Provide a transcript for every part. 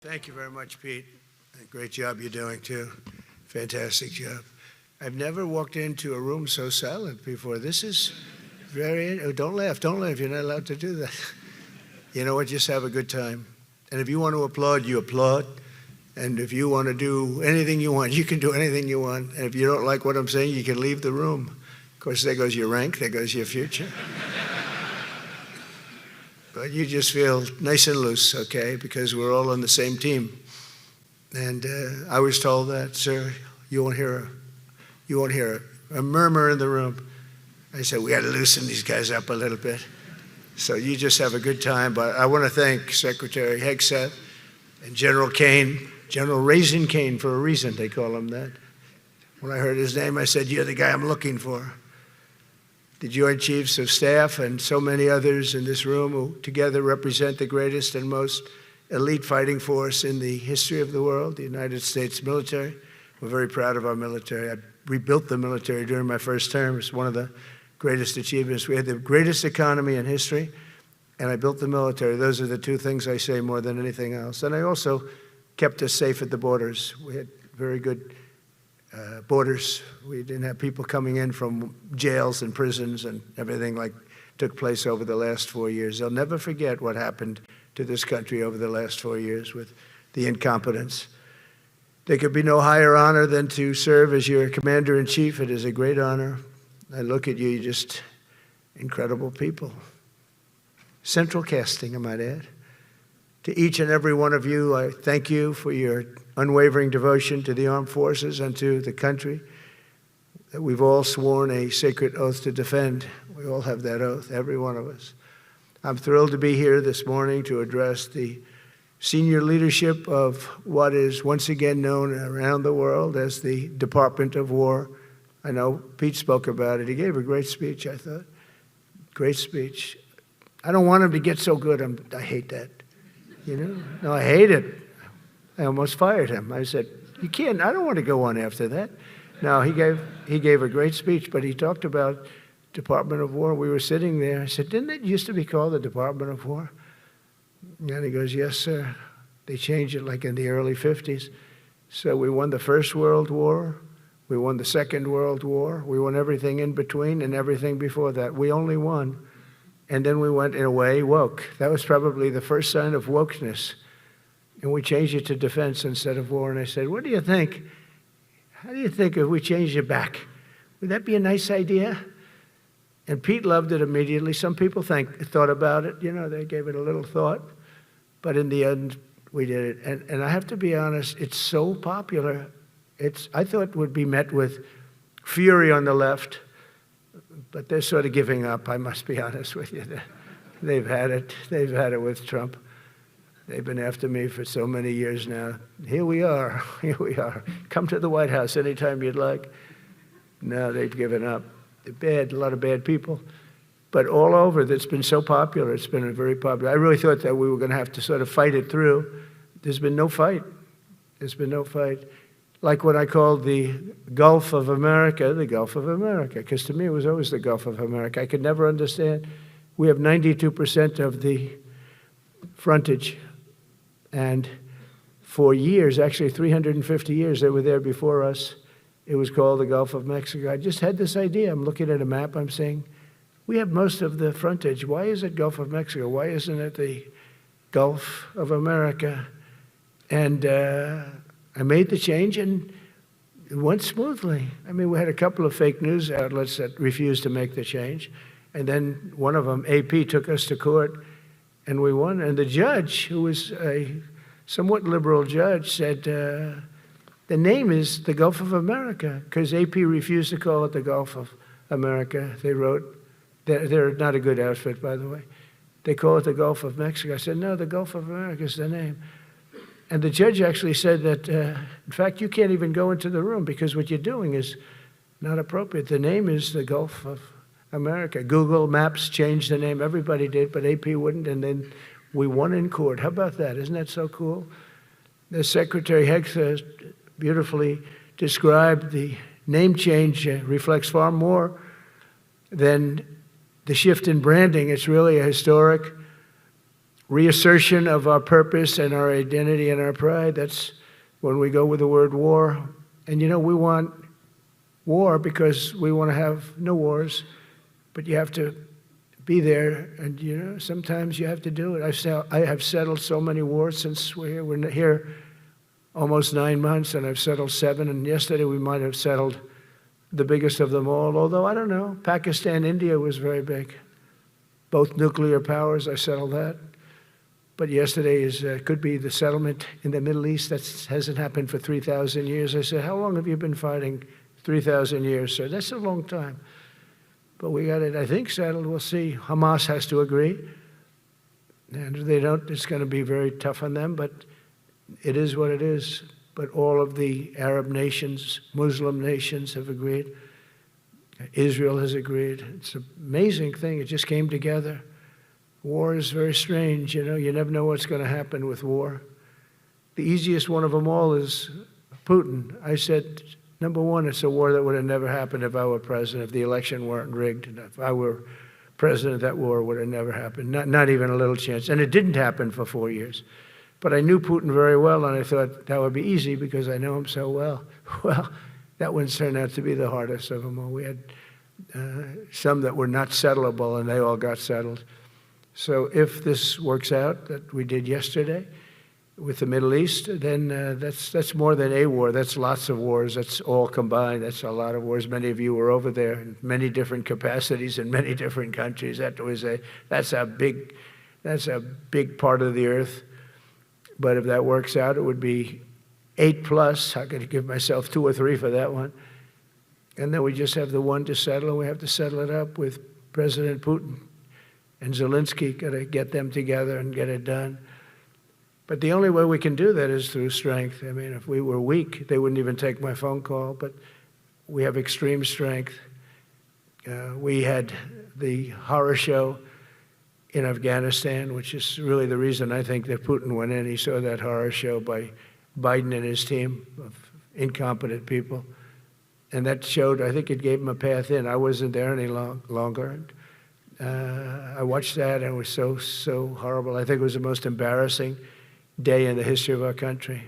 Thank you very much, Pete. Great job you're doing, too. Fantastic job. I've never walked into a room so silent before. This is very, don't laugh, you're not allowed to do that. You know what, just have a good time. And if you want to applaud, you applaud. And if you want to do anything you want, you can do anything you want. And if you don't like what I'm saying, you can leave the room. Of course, there goes your rank, there goes your future. But you just feel nice and loose, okay? Because we're all on the same team. And I was told that, sir, you won't hear a murmur in the room. I said, we got to loosen these guys up a little bit. So you just have a good time. But I want to thank Secretary Hegseth and General Kane, General Raisin Kane for a reason, they call him that. When I heard his name, I said, you're the guy I'm looking for. The Joint Chiefs of Staff and so many others in this room who together represent the greatest and most elite fighting force in the history of the world, the United States military. We're very proud of our military. I rebuilt the military during my first term. It's one of the greatest achievements. We had the greatest economy in history, and I built the military. Those are the two things I say more than anything else. And I also kept us safe at the borders. We had very good borders. We didn't have people coming in from jails and prisons and everything like took place over the last 4 years. They'll never forget what happened to this country over the last 4 years with the incompetence. There could be no higher honor than to serve as your commander-in-chief. It is a great honor. I look at you, you're just incredible people. Central casting, I might add. To each and every one of you, I thank you for your unwavering devotion to the armed forces and to the country that we've all sworn a sacred oath to defend. We all have that oath, every one of us. I'm thrilled to be here this morning to address the senior leadership of what is once again known around the world as the Department of War. I know Pete spoke about it. He gave a great speech, I thought. Great speech. I don't want him to get so good. I hate that. You know? No, I hate it. I almost fired him. I said, you can't, I don't want to go on after that. No, he gave a great speech, but he talked about Department of War. We were sitting there. I said, didn't it used to be called the Department of War? And he goes, yes, sir. They changed it like in the early 50s. So we won the First World War. We won the Second World War. We won everything in between and everything before that. We only won. And then we went, in a way, woke. That was probably the first sign of wokeness. And we changed it to defense instead of war. And I said, what do you think? How do you think if we changed it back? Would that be a nice idea? And Pete loved it immediately. Some people thought about it. You know, they gave it a little thought. But in the end, we did it. And I have to be honest, it's so popular. I thought it would be met with fury on the left. But they're sort of giving up, I must be honest with you. They've had it. They've had it with Trump. They've been after me for so many years now. Here we are. Here we are. Come to the White House anytime you'd like. No, they've given up. They're bad, a lot of bad people. But all over, it's been so popular. It's been very popular. I really thought that we were going to have to sort of fight it through. There's been no fight. There's been no fight. Like what I called the Gulf of America, because to me it was always the Gulf of America. I could never understand. We have 92% of the frontage. And for years, actually 350 years, they were there before us. It was called the Gulf of Mexico. I just had this idea. I'm looking at a map. I'm saying, we have most of the frontage. Why is it Gulf of Mexico? Why isn't it the Gulf of America? And I made the change, and it went smoothly. I mean, we had a couple of fake news outlets that refused to make the change. And then one of them, AP, took us to court, and we won. And the judge, who was a somewhat liberal judge, said, the name is the Gulf of America, because AP refused to call it the Gulf of America. They wrote, they're not a good outfit, by the way. They call it the Gulf of Mexico. I said, no, the Gulf of America is the name. And the judge actually said that, in fact, you can't even go into the room because what you're doing is not appropriate. The name is the Gulf of America. Google Maps changed the name. Everybody did, but AP wouldn't. And then we won in court. How about that? Isn't that so cool? The Secretary Hegseth beautifully described the name change reflects far more than the shift in branding. It's really a historic reassertion of our purpose and our identity and our pride. That's when we go with the word war. And we want war because we want to have no wars, but you have to be there, and sometimes you have to do it. I have settled so many wars since we're here. We're here almost 9 months, and I've settled 7, and yesterday we might have settled the biggest of them all, although I don't know. Pakistan, India was very big. Both nuclear powers, I settled that. But yesterday could be the settlement in the Middle East. That hasn't happened for 3,000 years. I said, how long have you been fighting? 3,000 years, sir. That's a long time. But we got it, I think, settled. We'll see. Hamas has to agree. And if they don't, it's going to be very tough on them, but it is what it is. But all of the Arab nations, Muslim nations have agreed. Israel has agreed. It's an amazing thing. It just came together. War is very strange. You never know what's going to happen with war. The easiest one of them all is Putin. I said, number one, it's a war that would have never happened if I were president, if the election weren't rigged. And if I were president, that war would have never happened, not even a little chance. And it didn't happen for 4 years. But I knew Putin very well, and I thought that would be easy because I know him so well. Well, that one turned out to be the hardest of them all. We had some that were not settleable, and they all got settled. So if this works out, that we did yesterday, with the Middle East, then that's more than a war. That's lots of wars. That's all combined. That's a lot of wars. Many of you were over there in many different capacities in many different countries. That's a big part of the earth. But if that works out, it would be 8+. I could give myself 2 or 3 for that one. And then we just have the one to settle, and we have to settle it up with President Putin and Zelensky. Got to get them together and get it done. But the only way we can do that is through strength. I mean, if we were weak, they wouldn't even take my phone call. But we have extreme strength. We had the horror show in Afghanistan, which is really the reason I think that Putin went in. He saw that horror show by Biden and his team of incompetent people. And that showed, I think it gave him a path in. I wasn't there any longer. I watched that, and it was so horrible. I think it was the most embarrassing day in the history of our country.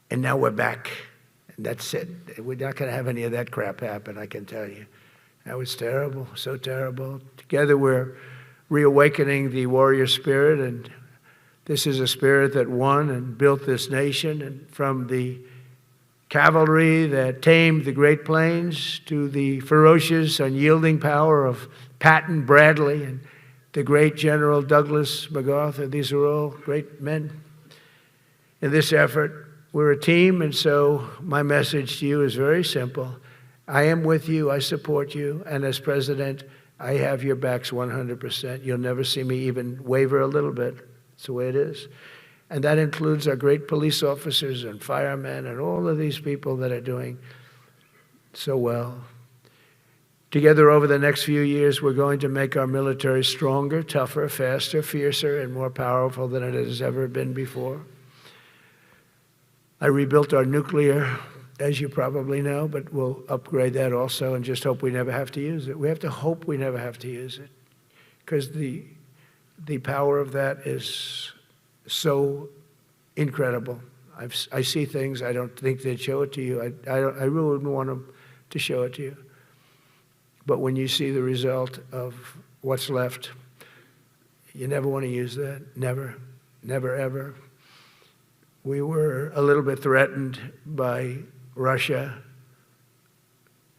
And now we're back. And that's it. We're not going to have any of that crap happen, I can tell you. That was terrible, so terrible. Together we're reawakening the warrior spirit, and this is a spirit that won and built this nation. And from the cavalry that tamed the Great Plains to the ferocious, unyielding power of Patton Bradley and the great General Douglas MacArthur. These are all great men. In this effort, we're a team, and so my message to you is very simple. I am with you, I support you, and as president, I have your backs 100%. You'll never see me even waver a little bit. It's the way it is. And that includes our great police officers and firemen and all of these people that are doing so well. Together over the next few years, we're going to make our military stronger, tougher, faster, fiercer, and more powerful than it has ever been before. I rebuilt our nuclear, as you probably know, but we'll upgrade that also and just hope we never have to use it. We have to hope we never have to use it because the power of that is so incredible. I see things, I don't think they'd show it to you. I really wouldn't want them to show it to you. But when you see the result of what's left, you never want to use that. Never, never, ever. We were a little bit threatened by Russia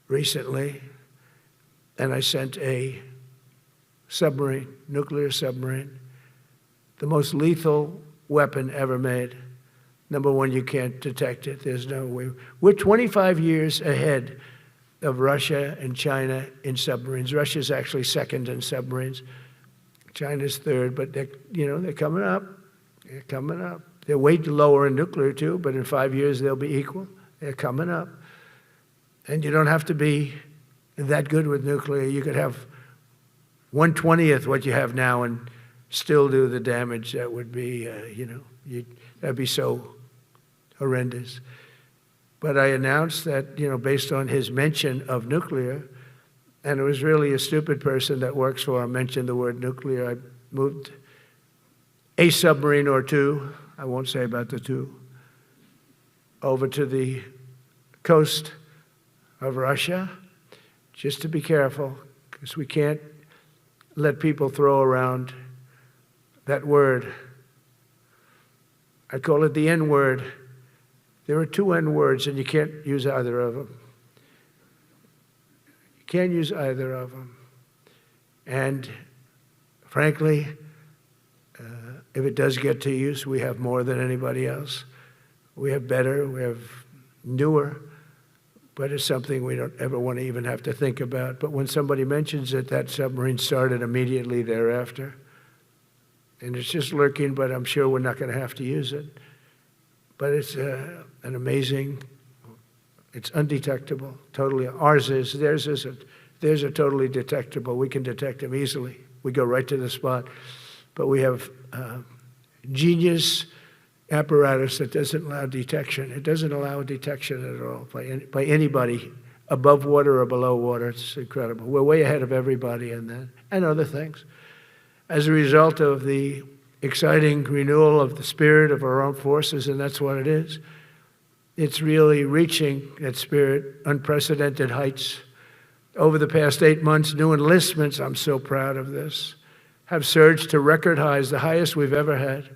recently, and I sent a submarine, nuclear submarine, the most lethal weapon ever made. Number one, you can't detect it. There's no way. We're 25 years ahead of Russia and China in submarines. Russia's actually second in submarines. China's third, but they're coming up. They're coming up. They're way lower in nuclear too, but in 5 years they'll be equal. They're coming up. And you don't have to be that good with nuclear. You could have 1/20th what you have now and still do the damage that would be, that'd be so horrendous. But I announced that, based on his mention of nuclear, and it was really a stupid person that works for him mentioned the word nuclear, I moved a submarine or two, I won't say about the two, over to the coast of Russia, just to be careful, because we can't let people throw around that word. I call it the N word. There are two N words, and you can't use either of them. You can't use either of them. And frankly, if it does get to use, we have more than anybody else. We have better, we have newer, but it's something we don't ever want to even have to think about. But when somebody mentions it, that submarine started immediately thereafter. And it's just lurking, but I'm sure we're not going to have to use it. But it's an amazing, it's undetectable, totally. Ours is, theirs isn't. Theirs are totally detectable. We can detect them easily. We go right to the spot. But we have genius apparatus that doesn't allow detection. It doesn't allow detection at all by anybody above water or below water. It's incredible. We're way ahead of everybody in that and other things. As a result of the exciting renewal of the spirit of our armed forces, and that's what it is. It's really reaching that spirit, unprecedented heights. Over the past 8 months, new enlistments, I'm so proud of this, have surged to record highs, the highest we've ever had.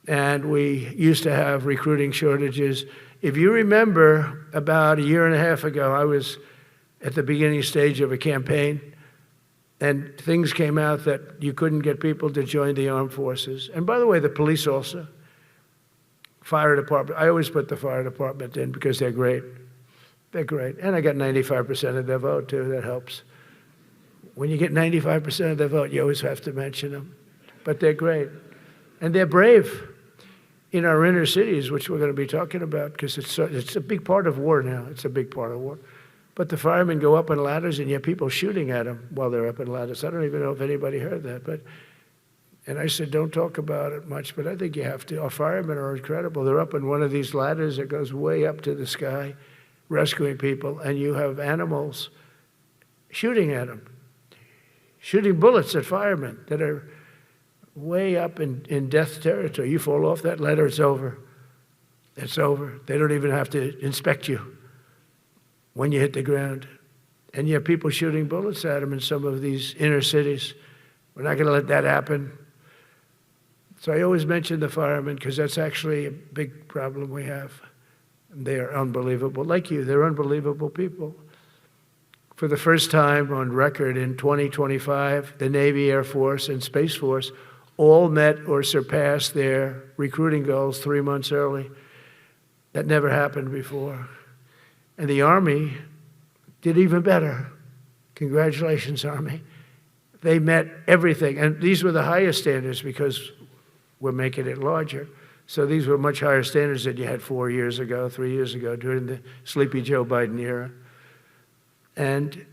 And we used to have recruiting shortages. If you remember, about a year and a half ago, I was at the beginning stage of a campaign, and things came out that you couldn't get people to join the armed forces. And by the way, the police also. Fire department, I always put the fire department in because they're great. They're great. And I got 95% of their vote, too. That helps. When you get 95% of their vote, you always have to mention them. But they're great. And they're brave in our inner cities, which we're going to be talking about, because it's a big part of war now. It's a big part of war. But the firemen go up on ladders, and you have people shooting at them while they're up on ladders. I don't even know if anybody heard that. And I said, don't talk about it much, but I think you have to. Our firemen are incredible. They're up on one of these ladders that goes way up to the sky, rescuing people, and you have animals shooting at them, shooting bullets at firemen that are way up in death territory. You fall off that ladder, it's over. It's over. They don't even have to inspect you when you hit the ground. And you have people shooting bullets at them in some of these inner cities. We're not going to let that happen. So I always mention the firemen because that's actually a big problem we have. And they are unbelievable. Like you, they're unbelievable people. For the first time on record in 2025, the Navy, Air Force, and Space Force all met or surpassed their recruiting goals 3 months early. That never happened before. And the Army did even better. Congratulations, Army. They met everything. And these were the highest standards because we're making it larger. So these were much higher standards than you had 4 years ago, 3 years ago, during the sleepy Joe Biden era. And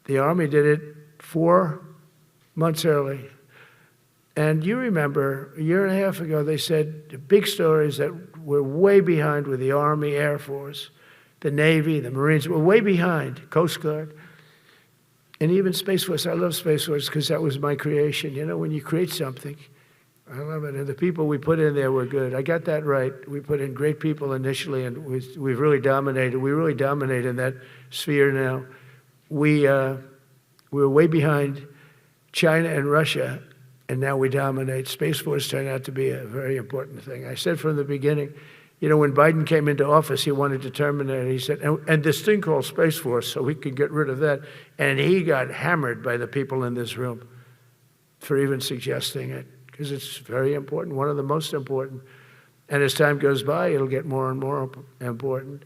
the Army did it 4 months early. And you remember, a year and a half ago, they said the big stories that we're way behind with the Army, Air Force, the Navy, the Marines, we're way behind, Coast Guard, and even Space Force. I love Space Force because that was my creation. You know, when you create something, I love it. And the people we put in there were good. I got that right. We put in great people initially, and we've really dominated. We really dominate in that sphere now. We were way behind China and Russia, and now we dominate. Space Force turned out to be a very important thing. I said from the beginning, you know, when Biden came into office, he wanted to terminate it. He said, and this thing called Space Force, so we could get rid of that. And he got hammered by the people in this room for even suggesting it, because it's very important, one of the most important. And as time goes by, it'll get more and more important.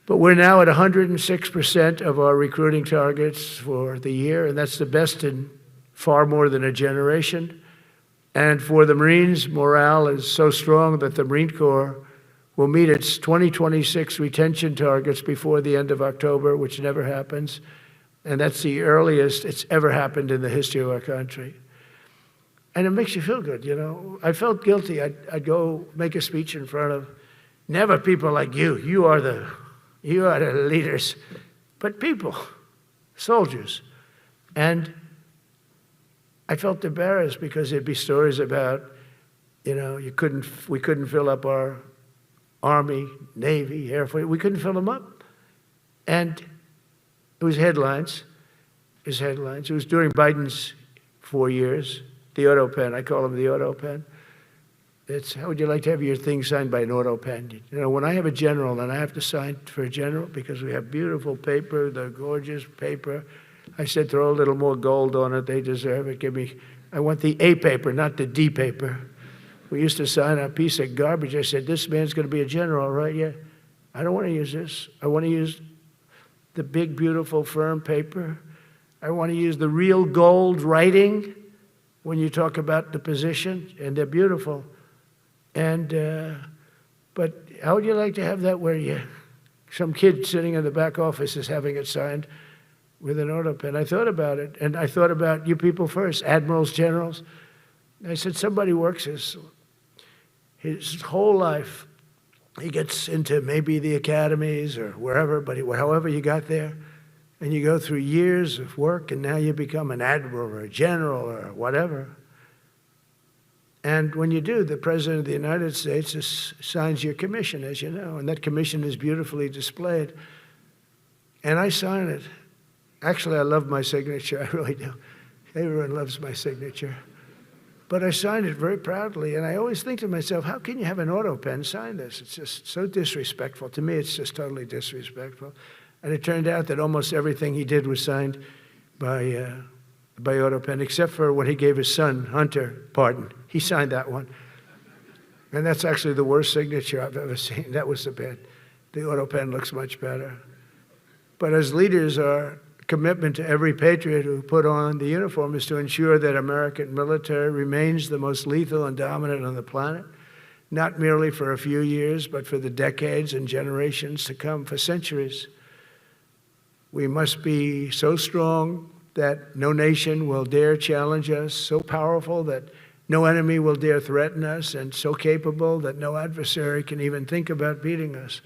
But we're now at 106% of our recruiting targets for the year, and that's the best in far more than a generation. And for the Marines, morale is so strong that the Marine Corps will meet its 2026 retention targets before the end of October, which never happens. And that's the earliest it's ever happened in the history of our country. And it makes you feel good, you know. I felt guilty. I'd go make a speech in front of never people like you. You are the leaders, but people, soldiers. And I felt embarrassed because there'd be stories about, we couldn't fill up our Army, Navy, Air Force. We couldn't fill them up. And it was headlines. It was during Biden's 4 years. The auto pen, I call him the auto pen. It's, how would you like to have your thing signed by an auto pen? When I have a general and I have to sign for a general because we have beautiful paper, the gorgeous paper, I said, throw a little more gold on it. They deserve it. I want the A paper, not the D paper. We used to sign a piece of garbage. I said, this man's going to be a general, right? Yeah. I don't want to use this. I want to use the big, beautiful, firm paper. I want to use the real gold writing when you talk about the position, and they're beautiful. But how would you like to have that where some kid sitting in the back office is having it signed with an auto pen? I thought about it, and I thought about you people first, admirals, generals. I said, somebody works his whole life. He gets into maybe the academies or wherever, but however you got there, and you go through years of work, and now you become an admiral or a general or whatever. And when you do, the President of the United States signs your commission, as you know, and that commission is beautifully displayed. And I sign it. Actually, I love my signature. I really do. Everyone loves my signature. But I signed it very proudly, and I always think to myself, how can you have an auto pen sign this? It's just so disrespectful. To me, it's just totally disrespectful. And it turned out that almost everything he did was signed by auto pen, except for when he gave his son, Hunter, pardon. He signed that one. And that's actually the worst signature I've ever seen. That was the bad. The auto pen looks much better. But as leaders, our commitment to every patriot who put on the uniform is to ensure that American military remains the most lethal and dominant on the planet, not merely for a few years, but for the decades and generations to come, for centuries. We must be so strong that no nation will dare challenge us, so powerful that no enemy will dare threaten us, and so capable that no adversary can even think about beating us.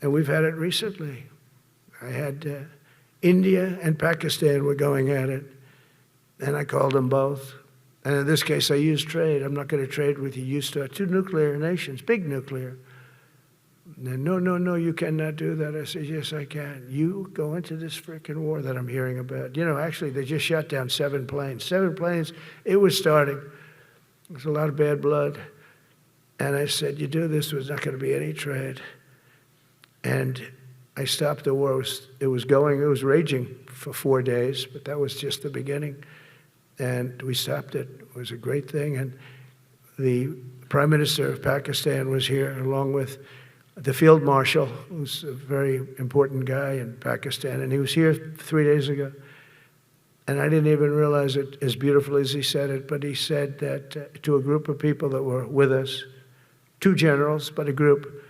And we've had it recently. I had India and Pakistan were going at it, and I called them both. And in this case, I used trade. I'm not going to trade with you. Two nuclear nations, big nuclear. And no, you cannot do that. I said, yes, I can. You go into this frickin' war that I'm hearing about. Actually, they just shot down 7 planes. 7 planes, it was starting. There's a lot of bad blood. And I said, you do this, there's not going to be any trade. And I stopped the war. It was raging for 4 days, but that was just the beginning. And we stopped it. It was a great thing. And the Prime Minister of Pakistan was here, along with the Field Marshal, who's a very important guy in Pakistan, and he was here 3 days ago. And I didn't even realize it as beautiful as he said it, but he said that to a group of people that were with us, 2 generals, but a group,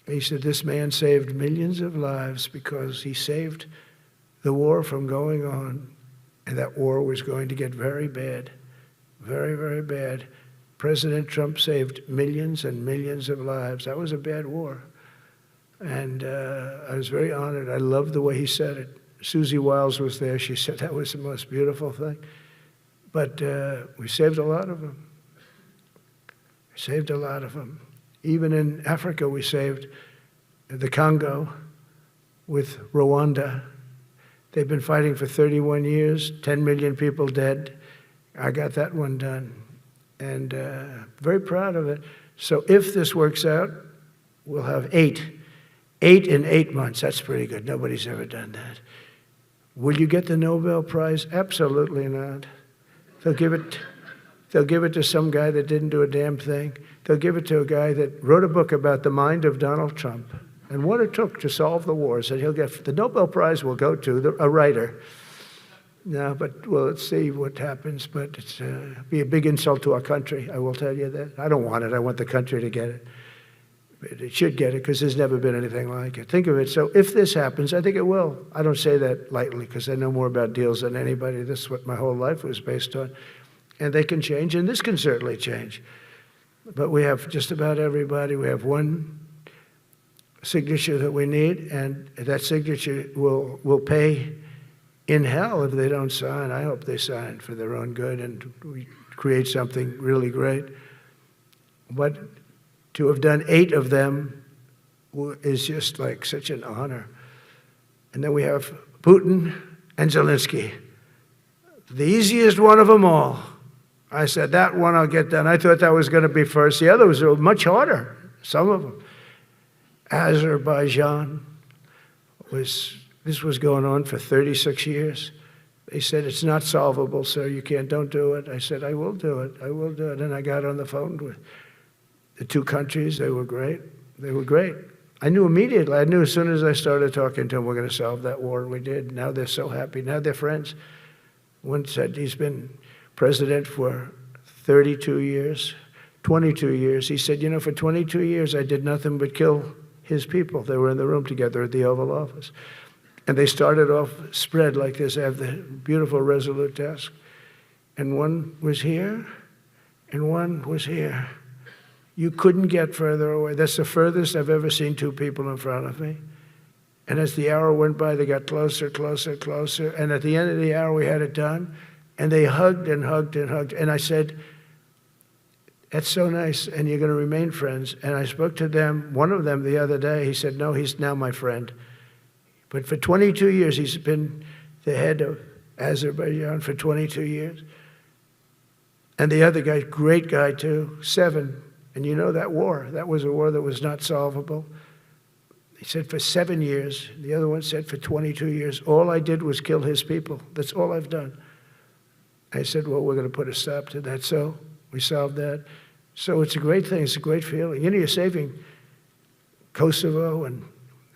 he said, this man saved millions of lives because he saved the war from going on, and that war was going to get very bad, very, very bad. President Trump saved millions and millions of lives. That was a bad war. And I was very honored. I loved the way he said it. Susie Wiles was there. She said that was the most beautiful thing. But we saved a lot of them. We saved a lot of them. Even in Africa, we saved the Congo with Rwanda. They've been fighting for 31 years, 10 million people dead. I got that one done. And very proud of it. So if this works out, we'll have 8 in 8 months. That's pretty good. Nobody's ever done that. Will you get the Nobel Prize? Absolutely not. They'll give it to some guy that didn't do a damn thing. They'll give it to a guy that wrote a book about the mind of Donald Trump and what it took to solve the wars. And he'll get the Nobel Prize will go to a writer. No, but well, let's see what happens. But it's be a big insult to our country, I will tell you that. I don't want it. I want the country to get it. But it should get it because there's never been anything like it. Think of it. So if this happens, I think it will. I don't say that lightly because I know more about deals than anybody. This is what my whole life was based on. And they can change, and this can certainly change. But we have just about everybody. We have one signature that we need, and that signature will pay in hell if they don't sign. I hope they sign for their own good and we create something really great. But to have done 8 of them is just like such an honor. And then we have Putin and Zelensky. The easiest one of them all. I said, that one I'll get done. I thought that was going to be first. The others were much harder, some of them. Azerbaijan this was going on for 36 years. They said, it's not solvable, sir. Don't do it. I said, I will do it. I will do it. And I got on the phone with the 2 countries. They were great. They were great. I knew immediately. I knew as soon as I started talking to them, we're going to solve that war, and we did. Now they're so happy. Now they're friends. One said he's been president for 32 years, 22 years. He said, for 22 years, I did nothing but kill his people. They were in the room together at the Oval Office. And they started off spread like this. I have the beautiful Resolute desk. And one was here, and one was here. You couldn't get further away. That's the furthest I've ever seen 2 people in front of me. And as the hour went by, they got closer, closer, closer. And at the end of the hour, we had it done. And they hugged and hugged and hugged. And I said, that's so nice, and you're going to remain friends. And I spoke to them, one of them the other day. He said, no, he's now my friend. But for 22 years, he's been the head of Azerbaijan for 22 years. And the other guy, great guy too, 7. And that war, that was a war that was not solvable. He said for 7 years. The other one said for 22 years. All I did was kill his people. That's all I've done. I said, well, we're going to put a stop to that. So we solved that. So it's a great thing. It's a great feeling. You're saving Kosovo and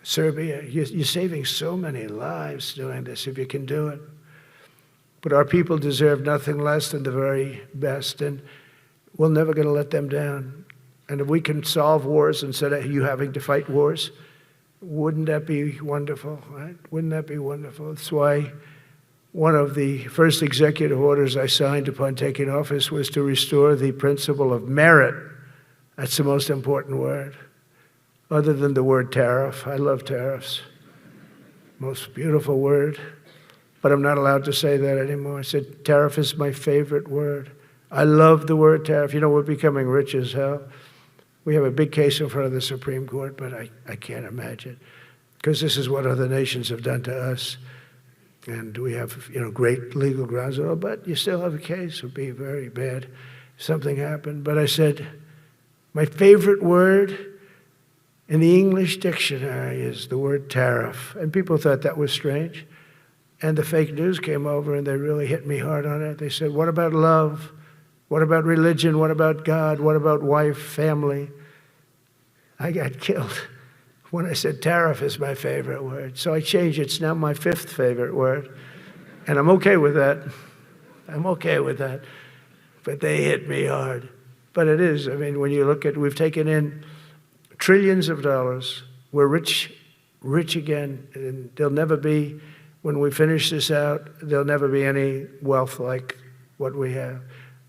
Serbia. You're saving so many lives doing this if you can do it. But our people deserve nothing less than the very best, and we're never going to let them down. And if we can solve wars instead of you having to fight wars, wouldn't that be wonderful, right? Wouldn't that be wonderful? That's why one of the first executive orders I signed upon taking office was to restore the principle of merit. That's the most important word, other than the word tariff. I love tariffs. Most beautiful word. But I'm not allowed to say that anymore. I said, tariff is my favorite word. I love the word tariff. We're becoming rich as hell. We have a big case in front of the Supreme Court, but I can't imagine. Because this is what other nations have done to us. And we have, great legal grounds and all, but you still have a case. It would be very bad if something happened. But I said, my favorite word in the English dictionary is the word tariff. And people thought that was strange. And the fake news came over and they really hit me hard on it. They said, what about love? What about religion? What about God? What about wife, family? I got killed when I said tariff is my favorite word. So I changed it. It's now my 5th favorite word. And I'm okay with that. I'm okay with that. But they hit me hard. But it is. When you look at, we've taken in trillions of dollars. We're rich again. And there'll never be, when we finish this out, there'll never be any wealth like what we have.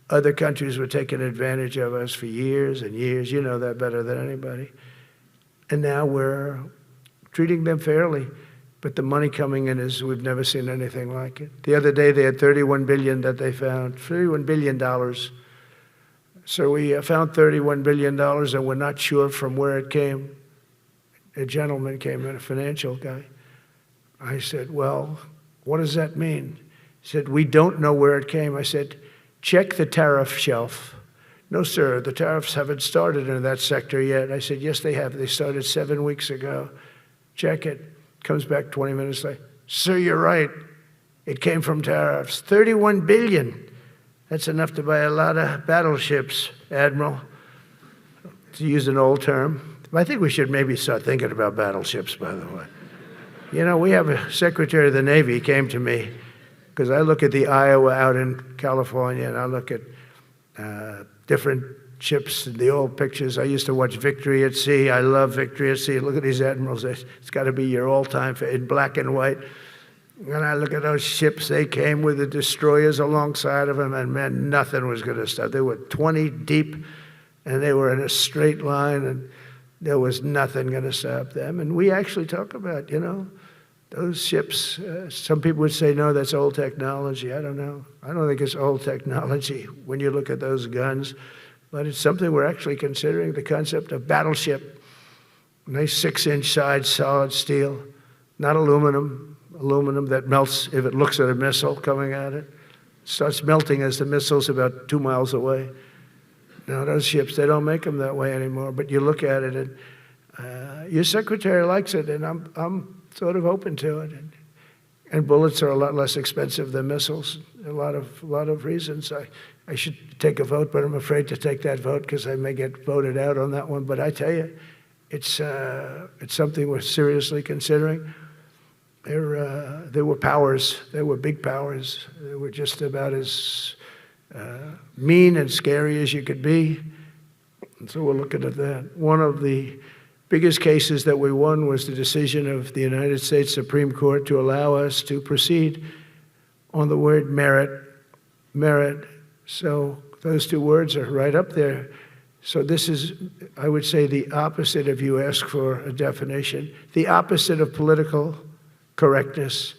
Other countries were taking advantage of us for years and years. You know that better than anybody. And now we're treating them fairly. But the money coming in is, we've never seen anything like it. The other day they had $31 billion that they found, $31 billion. So we found $31 billion and we're not sure from where it came. A gentleman came in, a financial guy. I said, well, what does that mean? He said, we don't know where it came. I said, check the tariff shelf. No, sir, the tariffs haven't started in that sector yet. I said, yes, they have. They started 7 weeks ago. Check it. Comes back 20 minutes later. Sir, you're right. It came from tariffs. $31 billion. That's enough to buy a lot of battleships, Admiral, to use an old term. I think we should maybe start thinking about battleships, by the way. We have a Secretary of the Navy came to me, because I look at the Iowa out in California, and I look at different ships and the old pictures. I used to watch Victory at Sea. I love Victory at Sea. Look at these admirals. It's got to be your all-time in black and white. And I look at those ships. They came with the destroyers alongside of them, and man, nothing was going to stop. They were 20 deep, and they were in a straight line, and there was nothing going to stop them. And we actually talk about, Those ships, some people would say, no, that's old technology. I don't know. I don't think it's old technology when you look at those guns, but it's something we're actually considering, the concept of battleship. Nice 6-inch sides, solid steel, not aluminum that melts if it looks at a missile coming at it. It starts melting as the missile's about 2 miles away. Now, those ships, they don't make them that way anymore, but you look at it and your secretary likes it, and I'm sort of open to it. And bullets are a lot less expensive than missiles. A lot of reasons. I should take a vote, but I'm afraid to take that vote because I may get voted out on that one. But I tell you, it's something we're seriously considering. There were powers. There were big powers. They were just about as mean and scary as you could be. And so we're looking at that. One of the biggest cases that we won was the decision of the United States Supreme Court to allow us to proceed on the word merit. Merit. So those two words are right up there. So this is, I would say, the opposite if you ask for a definition, the opposite of political correctness.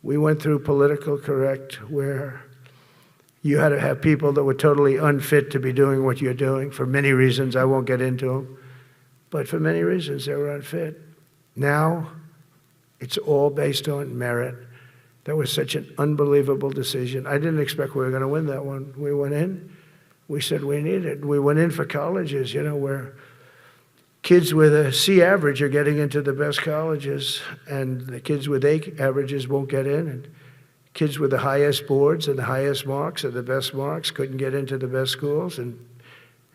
We went through political correct where you had to have people that were totally unfit to be doing what you're doing for many reasons. I won't get into them. But for many reasons, they were unfit. Now, it's all based on merit. That was such an unbelievable decision. I didn't expect we were going to win that one. We went in. We said we need it. We went in for colleges, where kids with a C average are getting into the best colleges, and the kids with A averages won't get in. And kids with the highest boards and the highest marks and the best marks couldn't get into the best schools. And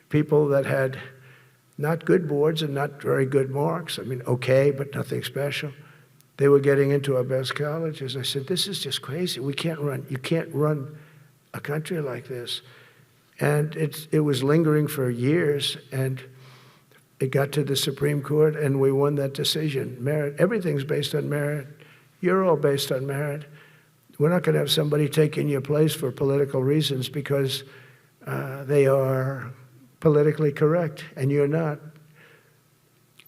people that had not good boards and not very good marks. I mean, okay, but nothing special. They were getting into our best colleges. I said, this is just crazy. You can't run a country like this. And it was lingering for years, and it got to the Supreme Court, and we won that decision. Merit, everything's based on merit. You're all based on merit. We're not going to have somebody taking your place for political reasons because they are politically correct, and you're not.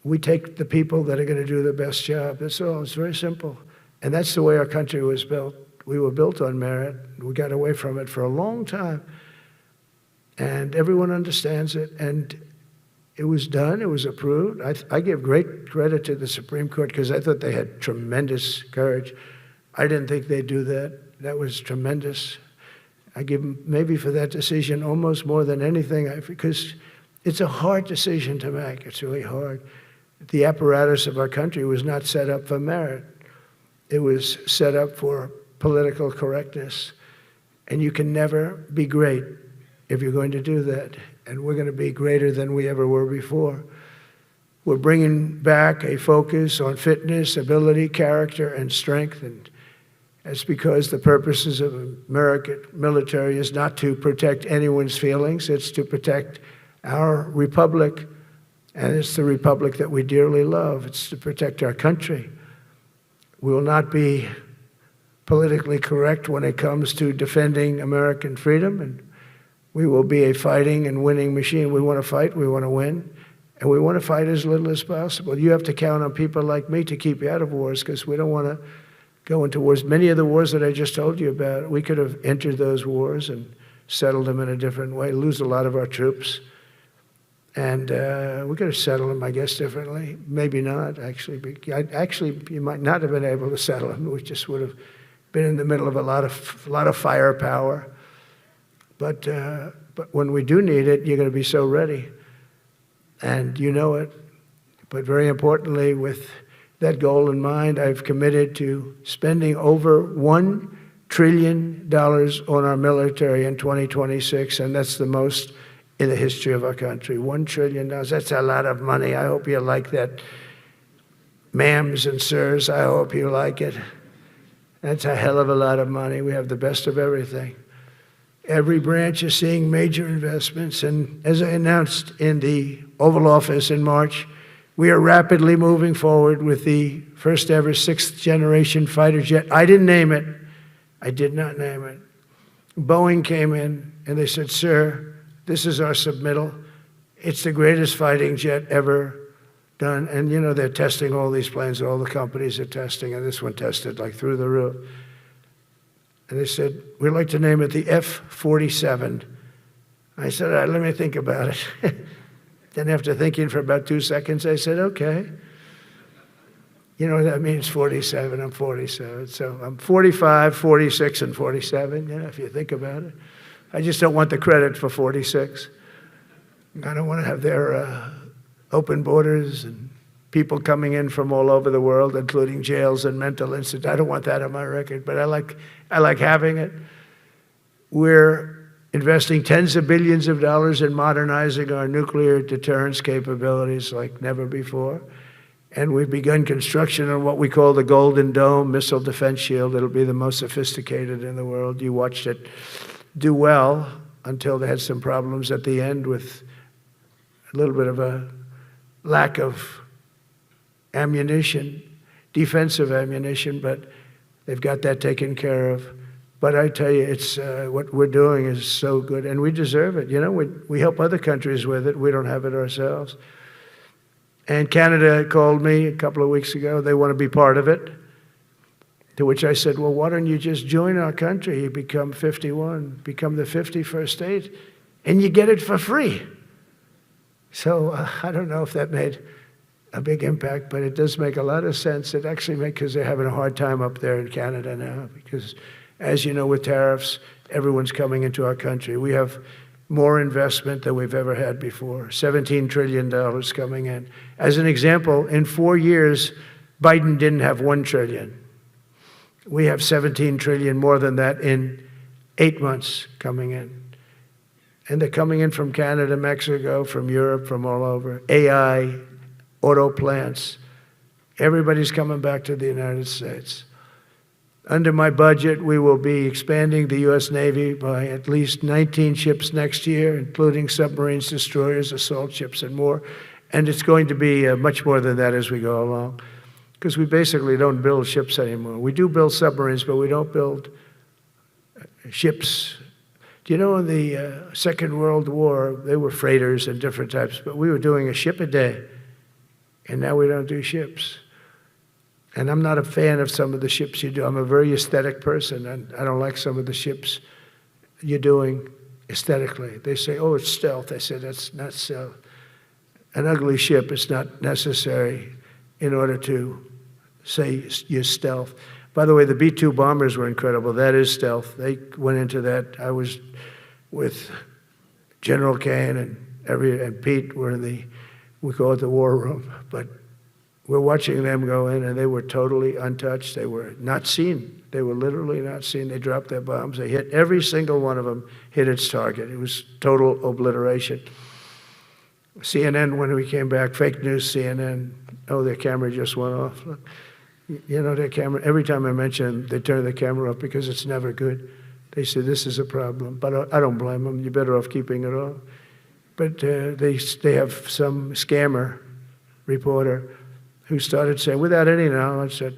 We take the people that are going to do the best job. That's all. It's very simple. And that's the way our country was built. We were built on merit. We got away from it for a long time. And everyone understands it. And it was done. It was approved. I give great credit to the Supreme Court because I thought they had tremendous courage. I didn't think they'd do that. That was tremendous. I give them maybe for that decision almost more than anything because it's a hard decision to make. It's really hard. The apparatus of our country was not set up for merit. It was set up for political correctness. And you can never be great if you're going to do that. And we're going to be greater than we ever were before. We're bringing back a focus on fitness, ability, character, and strength. And that's because the purposes of American military is not to protect anyone's feelings. It's to protect our republic, and it's the republic that we dearly love. It's to protect our country. We will not be politically correct when it comes to defending American freedom, and we will be a fighting and winning machine. We want to fight, we want to win, and we want to fight as little as possible. You have to count on people like me to keep you out of wars because we don't want to go into wars. Many of the wars that I just told you about, we could have entered those wars and settled them in a different way, lose a lot of our troops. And we could have settled them, I guess, differently. Maybe not, actually. Actually, you might not have been able to settle them. We just would have been in the middle of a lot of firepower. But when we do need it, you're going to be so ready. And you know it. But very importantly, with that goal in mind, I've committed to spending over $1 trillion on our military in 2026, and that's the most in the history of our country. $1 trillion. That's a lot of money. I hope you like that. Ma'ams and sirs, I hope you like it. That's a hell of a lot of money. We have the best of everything. Every branch is seeing major investments, and as I announced in the Oval Office in March, we are rapidly moving forward with the first ever 6th generation fighter jet. I didn't name it. I did not name it. Boeing came in and they said, sir, this is our submittal. It's the greatest fighting jet ever done. And, you know, they're testing all these planes. All the companies are testing, and this one tested like through the roof. And they said, we'd like to name it the F-47. I said, all right, let me think about it. Then after thinking for about 2 seconds, I said, okay. You know what that means, 47, I'm 47. So I'm 45, 46, and 47, you know, if you think about it. I just don't want the credit for 46. I don't want to have their open borders and people coming in from all over the world, including jails and mental institutes. I don't want that on my record, but I like having it. We're investing tens of billions of dollars in modernizing our nuclear deterrence capabilities like never before. And we've begun construction on what we call the Golden Dome missile defense shield. It'll be the most sophisticated in the world. You watched it do well until they had some problems at the end with a little bit of a lack of ammunition, defensive ammunition, but they've got that taken care of. But I tell you, it's what we're doing is so good, and we deserve it. You know, we help other countries with it. We don't have it ourselves. And Canada called me a couple of weeks ago. They want to be part of it. To which I said, well, why don't you just join our country? You become 51, become the 51st state, and you get it for free. So I don't know if that made a big impact, but it does make a lot of sense. It actually makes, because they're having a hard time up there in Canada now, because as you know, with tariffs, everyone's coming into our country. We have more investment than we've ever had before, $17 trillion coming in. As an example, in 4 years, Biden didn't have $1 trillion. We have 17 trillion more than that in 8 months coming in. And they're coming in from Canada, Mexico, from Europe, from all over. AI, auto plants. Everybody's coming back to the United States. Under my budget, we will be expanding the U.S. Navy by at least 19 ships next year, including submarines, destroyers, assault ships, and more. And it's going to be much more than that as we go along, because we basically don't build ships anymore. We do build submarines, but we don't build ships. Do you know in the Second World War, they were freighters and different types, but we were doing a ship a day, and now we don't do ships. And I'm not a fan of some of the ships you do. I'm a very aesthetic person, and I don't like some of the ships you're doing aesthetically. They say, oh, it's stealth. I said, that's not stealth. An ugly ship is not necessary in order to say you're stealth. By the way, the B-2 bombers were incredible. That is stealth. They went into that. I was with General Kane and Pete were in the, we call it the war room, but we're watching them go in, and they were totally untouched. They were not seen. They were literally not seen. They dropped their bombs. They hit, every single one of them hit its target. It was total obliteration. CNN, when we came back, fake news CNN, oh, their camera just went off. Look, you know, their camera, every time I mention it, they turn the camera off because it's never good. They say, this is a problem. But I don't blame them. You're better off keeping it off. But they have some scammer reporter who started saying, without any knowledge, that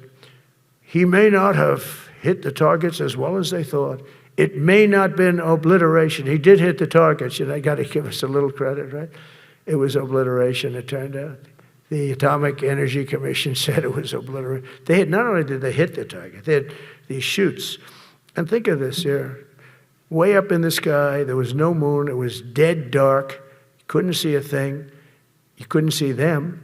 he may not have hit the targets as well as they thought. It may not have been obliteration. He did hit the targets, and I got to give us a little credit, right? It was obliteration, it turned out. The Atomic Energy Commission said it was obliteration. They had, not only did they hit the target, they had these chutes. And think of this here. Way up in the sky, there was no moon. It was dead dark. You couldn't see a thing. You couldn't see them.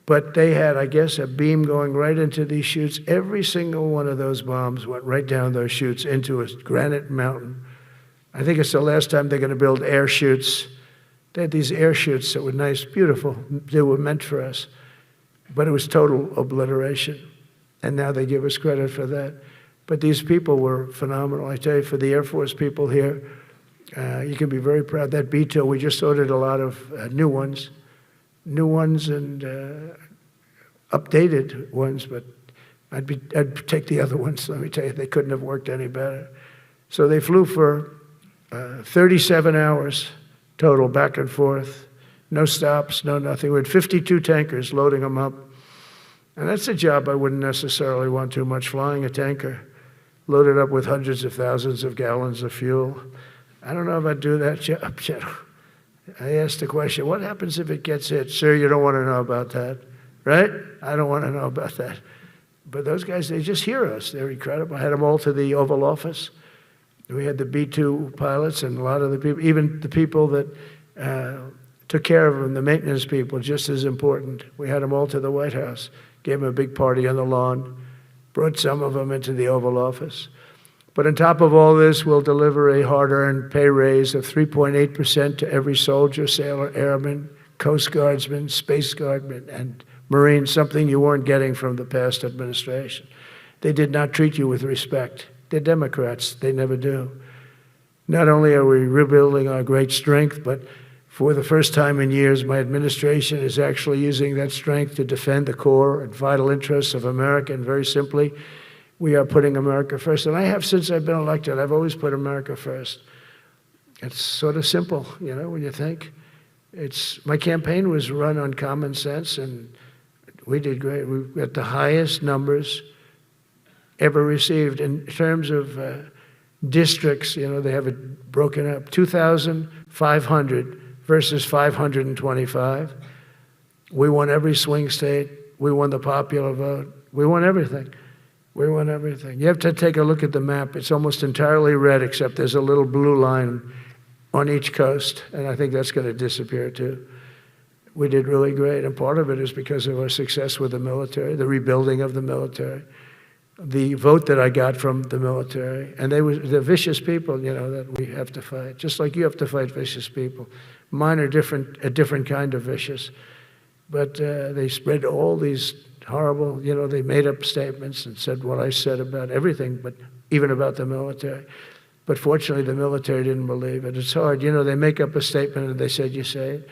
But they had, I guess, a beam going right into these chutes. Every single one of those bombs went right down those chutes into a granite mountain. I think it's the last time they're going to build air chutes. They had these air chutes that were nice, beautiful. They were meant for us. But it was total obliteration. And now they give us credit for that. But these people were phenomenal. I tell you, for the Air Force people here, you can be very proud. That B-2, we just ordered a lot of new ones and updated ones, but I'd take the other ones. Let me tell you, they couldn't have worked any better. So they flew for 37 hours total, back and forth, no stops, no nothing. We had 52 tankers loading them up. And that's a job I wouldn't necessarily want too much, flying a tanker, loaded up with hundreds of thousands of gallons of fuel. I don't know if I'd do that job, I asked the question, what happens if it gets hit? Sir, you don't want to know about that, right? I don't want to know about that. But those guys, they just hear us. They're incredible. I had them all to the Oval Office. We had the B-2 pilots and a lot of the people, even the people that took care of them, the maintenance people, just as important. We had them all to the White House, gave them a big party on the lawn, brought some of them into the Oval Office. But on top of all this, we'll deliver a hard-earned pay raise of 3.8% to every soldier, sailor, airman, Coast Guardsman, Space Guardman, and Marine, something you weren't getting from the past administration. They did not treat you with respect. They're Democrats. They never do. Not only are we rebuilding our great strength, but for the first time in years, my administration is actually using that strength to defend the core and vital interests of America. And very simply, we are putting America first. And I have since I've been elected. I've always put America first. It's sort of simple, you know, when you think. My campaign was run on common sense, and we did great. We got the highest numbers ever received in terms of districts. You know, they have it broken up, 2,500 versus 525. We won every swing state. We won the popular vote. We won everything. We won everything. You have to take a look at the map. It's almost entirely red, except there's a little blue line on each coast, and I think that's going to disappear too. We did really great, and part of it is because of our success with the military, the rebuilding of the military, the vote that I got from the military, and they're vicious people, you know, that we have to fight, just like you have to fight vicious people. Mine are different, a different kind of vicious, but they spread all these horrible, you know, they made up statements and said what I said about everything, but even about the military. But fortunately, the military didn't believe it. It's hard. You know, they make up a statement and they said, you say it.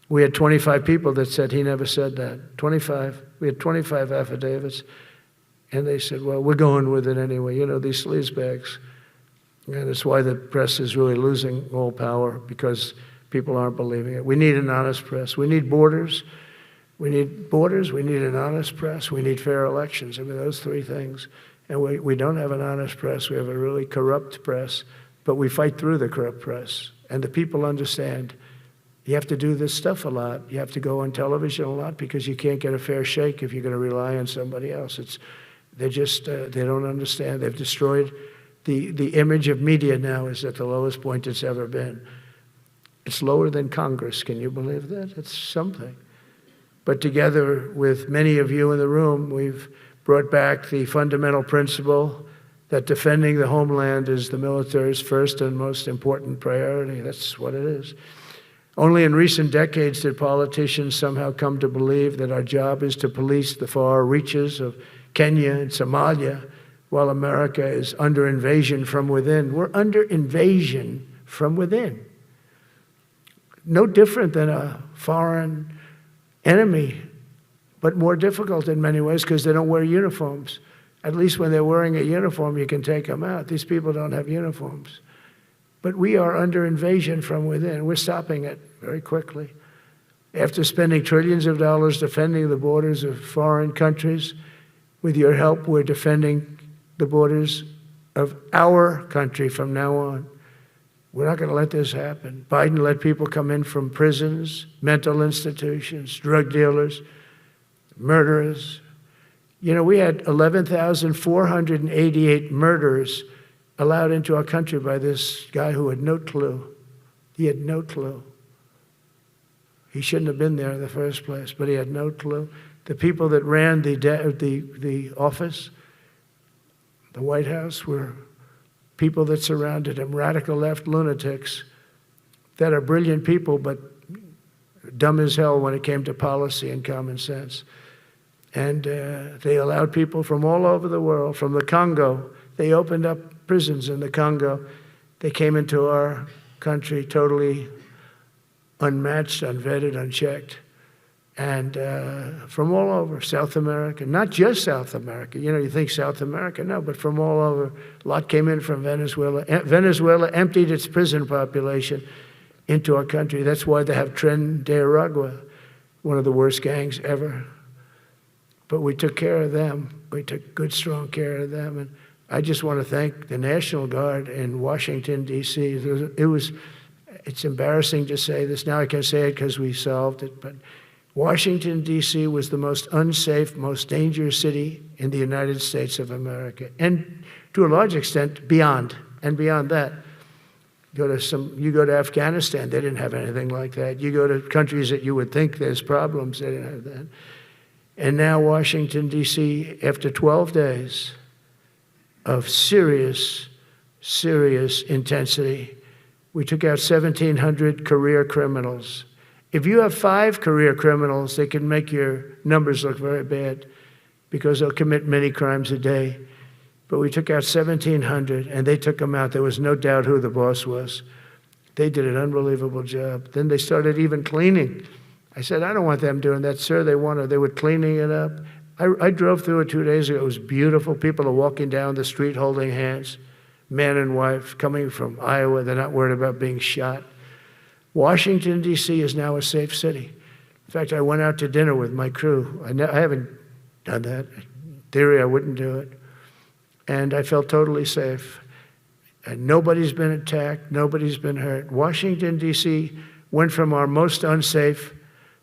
We had 25 people that said he never said that. 25. We had 25 affidavits. And they said, well, we're going with it anyway. You know, these sleazebags. And it's why the press is really losing all power, because people aren't believing it. We need an honest press. We need borders. We need borders. We need an honest press. We need fair elections. I mean, those three things. And we don't have an honest press. We have a really corrupt press. But we fight through the corrupt press. And the people understand you have to do this stuff a lot. You have to go on television a lot, because you can't get a fair shake if you're going to rely on somebody else. They don't understand. They've destroyed the image of media now is at the lowest point it's ever been. It's lower than Congress. Can you believe that? It's something. But together with many of you in the room, we've brought back the fundamental principle that defending the homeland is the military's first and most important priority. That's what it is. Only in recent decades did politicians somehow come to believe that our job is to police the far reaches of Kenya and Somalia, while America is under invasion from within. We're under invasion from within. No different than a foreign enemy, but more difficult in many ways because they don't wear uniforms. At least when they're wearing a uniform, you can take them out. These people don't have uniforms. But we are under invasion from within. We're stopping it very quickly. After spending trillions of dollars defending the borders of foreign countries, with your help, we're defending the borders of our country from now on. We're not going to let this happen. Biden let people come in from prisons, mental institutions, drug dealers, murderers. You know, we had 11,488 murderers allowed into our country by this guy who had no clue. He had no clue. He shouldn't have been there in the first place, but he had no clue. The people that ran the office, the White House, were people that surrounded him, radical left lunatics that are brilliant people, but dumb as hell when it came to policy and common sense. And they allowed people from all over the world, from the Congo. They opened up prisons in the Congo. They came into our country totally unmatched, unvetted, unchecked. And from all over, South America, not just South America. You know, you think South America, no, but from all over. A lot came in from Venezuela. Venezuela emptied its prison population into our country. That's why they have Tren de Aragua, one of the worst gangs ever. But we took care of them. We took good, strong care of them. And I just want to thank the National Guard in Washington, D.C. It was it's embarrassing to say this. Now I can say it because we solved it, but Washington, D.C. was the most unsafe, most dangerous city in the United States of America, and to a large extent, beyond. And beyond that, you go to Afghanistan, they didn't have anything like that. You go to countries that you would think there's problems, they didn't have that. And now Washington, D.C., after 12 days of serious, serious intensity, we took out 1,700 career criminals. If you have 5 career criminals, they can make your numbers look very bad because they'll commit many crimes a day. But we took out 1,700, and they took them out. There was no doubt who the boss was. They did an unbelievable job. Then they started even cleaning. I said, I don't want them doing that, sir. They were cleaning it up. I drove through it 2 days ago. It was beautiful. People are walking down the street holding hands, man and wife, coming from Iowa. They're not worried about being shot. Washington, D.C. is now a safe city. In fact, I went out to dinner with my crew. I haven't done that. In theory, I wouldn't do it. And I felt totally safe. And nobody's been attacked. Nobody's been hurt. Washington, D.C. went from our most unsafe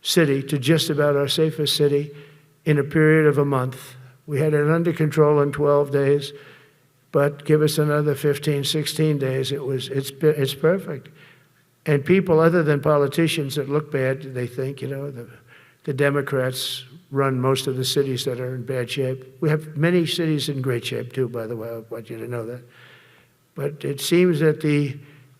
city to just about our safest city in a period of a month. We had it under control in 12 days, but give us another 15, 16 days, it's perfect. And people other than politicians that look bad, they think, the Democrats run most of the cities that are in bad shape. We have many cities in great shape too, by the way, I want you to know that. But it seems that the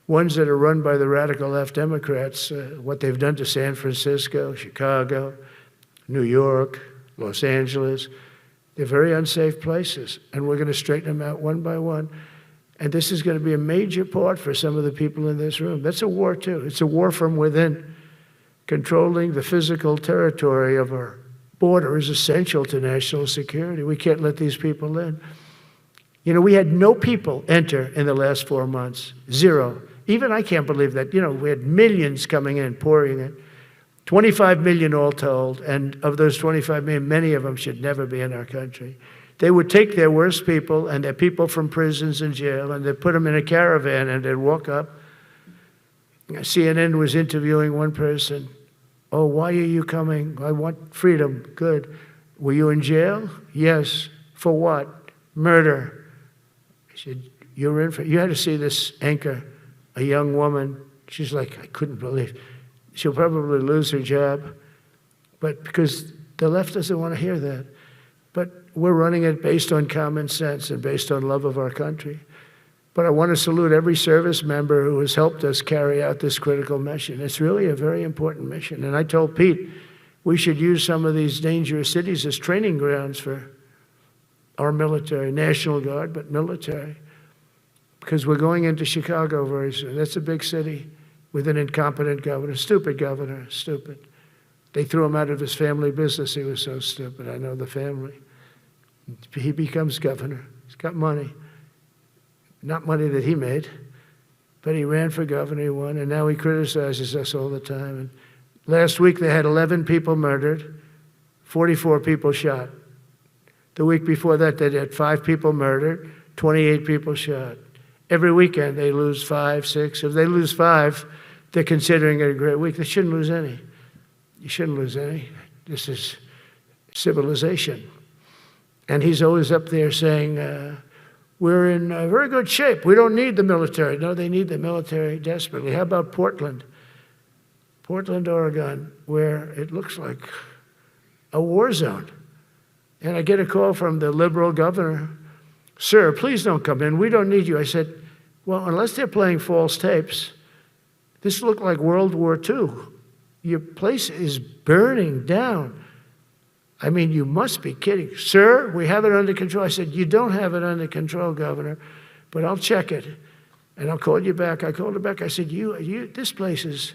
ones that are run by the radical left Democrats, what they've done to San Francisco, Chicago, New York, Los Angeles, they're very unsafe places, and we're going to straighten them out one by one. And this is going to be a major part for some of the people in this room. That's a war too. It's a war from within. Controlling the physical territory of our border is essential to national security. We can't let these people in. We had no people enter in the last 4 months, 0. Even I can't believe that. We had millions coming in, pouring in. 25 million all told, and of those 25 million, many of them should never be in our country. They would take their worst people and their people from prisons and jail, and they'd put them in a caravan and they'd walk up. CNN was interviewing one person. Oh, why are you coming? I want freedom. Good. Were you in jail? Yes. For what? Murder. I said, you had to see this anchor, a young woman. She's like, I couldn't believe. She'll probably lose her job, but because the left doesn't want to hear that. But we're running it based on common sense and based on love of our country. But I want to salute every service member who has helped us carry out this critical mission. It's really a very important mission. And I told Pete, we should use some of these dangerous cities as training grounds for our military, National Guard, but military. Because we're going into Chicago very soon. That's a big city with an incompetent governor, stupid. They threw him out of his family business. He was so stupid. I know the family. He becomes governor. He's got money. Not money that he made, but he ran for governor, he won, and now he criticizes us all the time. And last week they had 11 people murdered, 44 people shot. The week before that they had 5 people murdered, 28 people shot. Every weekend they lose 5, 6. If they lose 5, they're considering it a great week. They shouldn't lose any. You shouldn't lose any. This is civilization. And he's always up there saying, we're in very good shape. We don't need the military. No, they need the military desperately. How about Portland? Portland, Oregon, where it looks like a war zone. And I get a call from the liberal governor. Sir, please don't come in. We don't need you. I said, well, unless they're playing false tapes, this looked like World War II. Your place is burning down. I mean, you must be kidding. Sir, we have it under control. I said, you don't have it under control, Governor, but I'll check it, and I'll call you back. I called her back. I said, this place is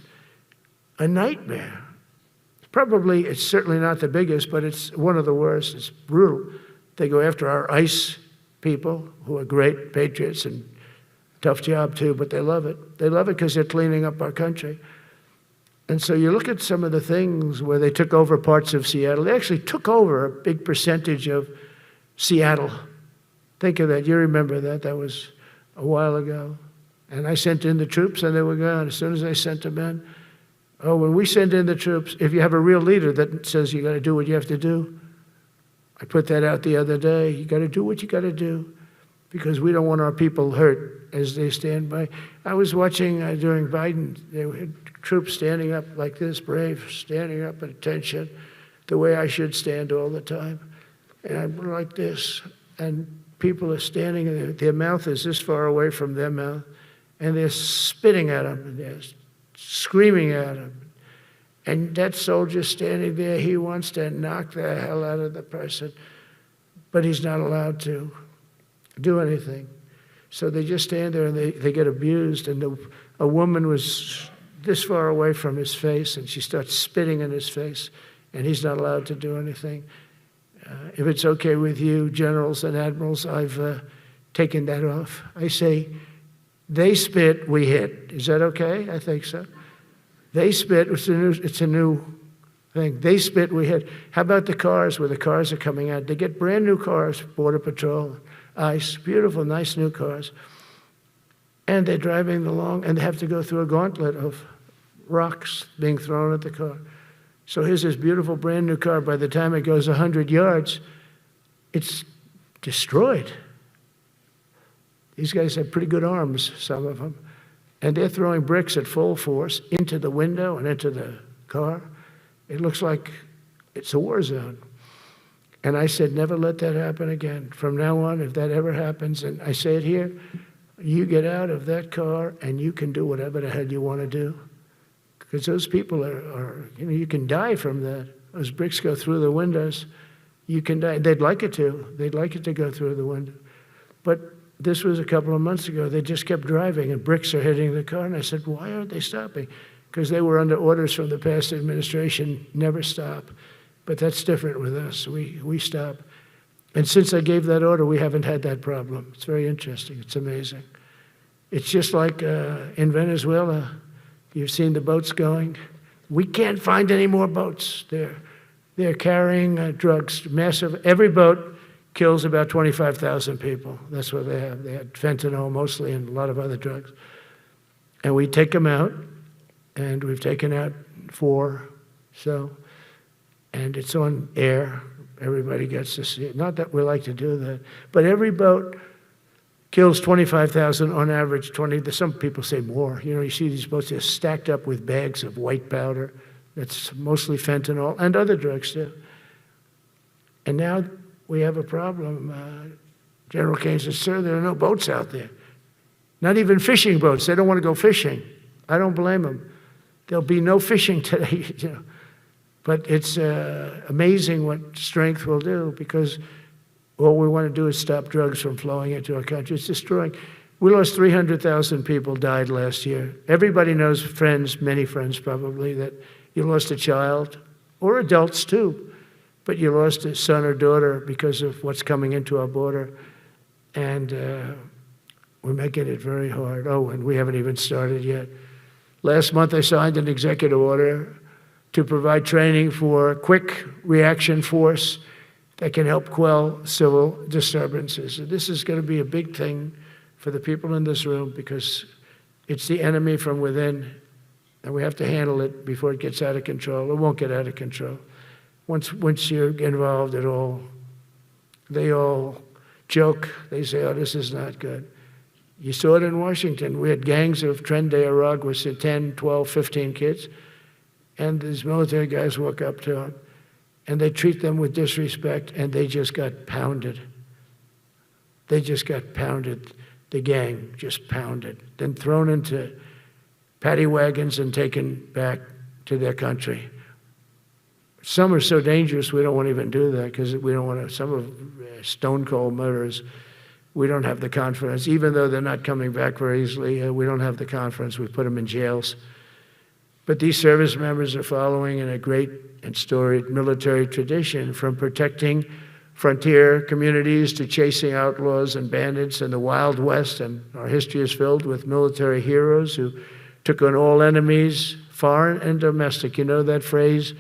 a nightmare. It's certainly not the biggest, but it's one of the worst. It's brutal. They go after our ICE people, who are great patriots and tough job too, but they love it. They love it because they're cleaning up our country. And so you look at some of the things where they took over parts of Seattle. They actually took over a big percentage of Seattle. Think of that. You remember that. That was a while ago. And I sent in the troops, and they were gone. As soon as I sent them in, when we send in the troops, if you have a real leader that says you got to do what you have to do, I put that out the other day. You got to do what you got to do, because we don't want our people hurt as they stand by. I was watching during Biden, there were troops standing up like this, brave, standing up at attention, the way I should stand all the time. And I'm like this, and people are standing, and their mouth is this far away from their mouth, and they're spitting at them, and they're screaming at them. And that soldier standing there, he wants to knock the hell out of the person, but he's not allowed to do anything. So they just stand there, and they get abused. And a woman was this far away from his face, and she starts spitting in his face, and he's not allowed to do anything. If it's okay with you, generals and admirals, I've taken that off. I say, they spit, we hit. Is that okay? I think so. They spit, it's a new thing. They spit, we hit. How about the cars, where the cars are coming out? They get brand new cars, Border Patrol, ICE, beautiful, nice new cars. And they're driving along, and they have to go through a gauntlet of rocks being thrown at the car. So here's this beautiful brand new car. By the time it goes 100 yards, it's destroyed. These guys have pretty good arms, some of them. And they're throwing bricks at full force into the window and into the car. It looks like it's a war zone. And I said, never let that happen again. From now on, if that ever happens, and I say it here, you get out of that car and you can do whatever the hell you want to do. Because those people are, you can die from that. Those bricks go through the windows, you can die. They'd like it to. They'd like it to go through the window. But this was a couple of months ago. They just kept driving, and bricks are hitting the car. And I said, why aren't they stopping? Because they were under orders from the past administration, never stop. But that's different with us. We stop. And since I gave that order, we haven't had that problem. It's very interesting. It's amazing. It's just like in Venezuela. You've seen the boats going. We can't find any more boats. They're carrying drugs, massive. Every boat kills about 25,000 people. That's what they have. They had fentanyl mostly and a lot of other drugs. And we take them out, and we've taken out 4. And it's on air. Everybody gets to see it. Not that we like to do that, but every boat kills 25,000 on average, 20, some people say more. You see these boats, they're stacked up with bags of white powder. That's mostly fentanyl and other drugs too. And now we have a problem. General Kane says, sir, there are no boats out there. Not even fishing boats. They don't want to go fishing. I don't blame them. There'll be no fishing today. But it's amazing what strength will do, because all we want to do is stop drugs from flowing into our country. It's destroying. We lost 300,000 people died last year. Everybody knows friends, many friends probably, that you lost a child, or adults too, but you lost a son or daughter because of what's coming into our border. And we're making it very hard. Oh, and we haven't even started yet. Last month I signed an executive order to provide training for a quick reaction force that can help quell civil disturbances. And this is going to be a big thing for the people in this room, because it's the enemy from within, and we have to handle it before it gets out of control. It won't get out of control. Once you're involved at all, they all joke. They say, oh, this is not good. You saw it in Washington. We had gangs of Tren de Aragua with 10, 12, 15 kids, and these military guys walk up to them, and they treat them with disrespect, and they just got pounded. They just got pounded. The gang just pounded, then thrown into paddy wagons and taken back to their country. Some are so dangerous we don't want to even do that, because we don't want to, some of stone cold murderers, we don't have the confidence. Even though they're not coming back very easily, we don't have the confidence. We put them in jails. But these service members are following in a great and storied military tradition, from protecting frontier communities to chasing outlaws and bandits in the Wild West. And our history is filled with military heroes who took on all enemies, foreign and domestic. You know that phrase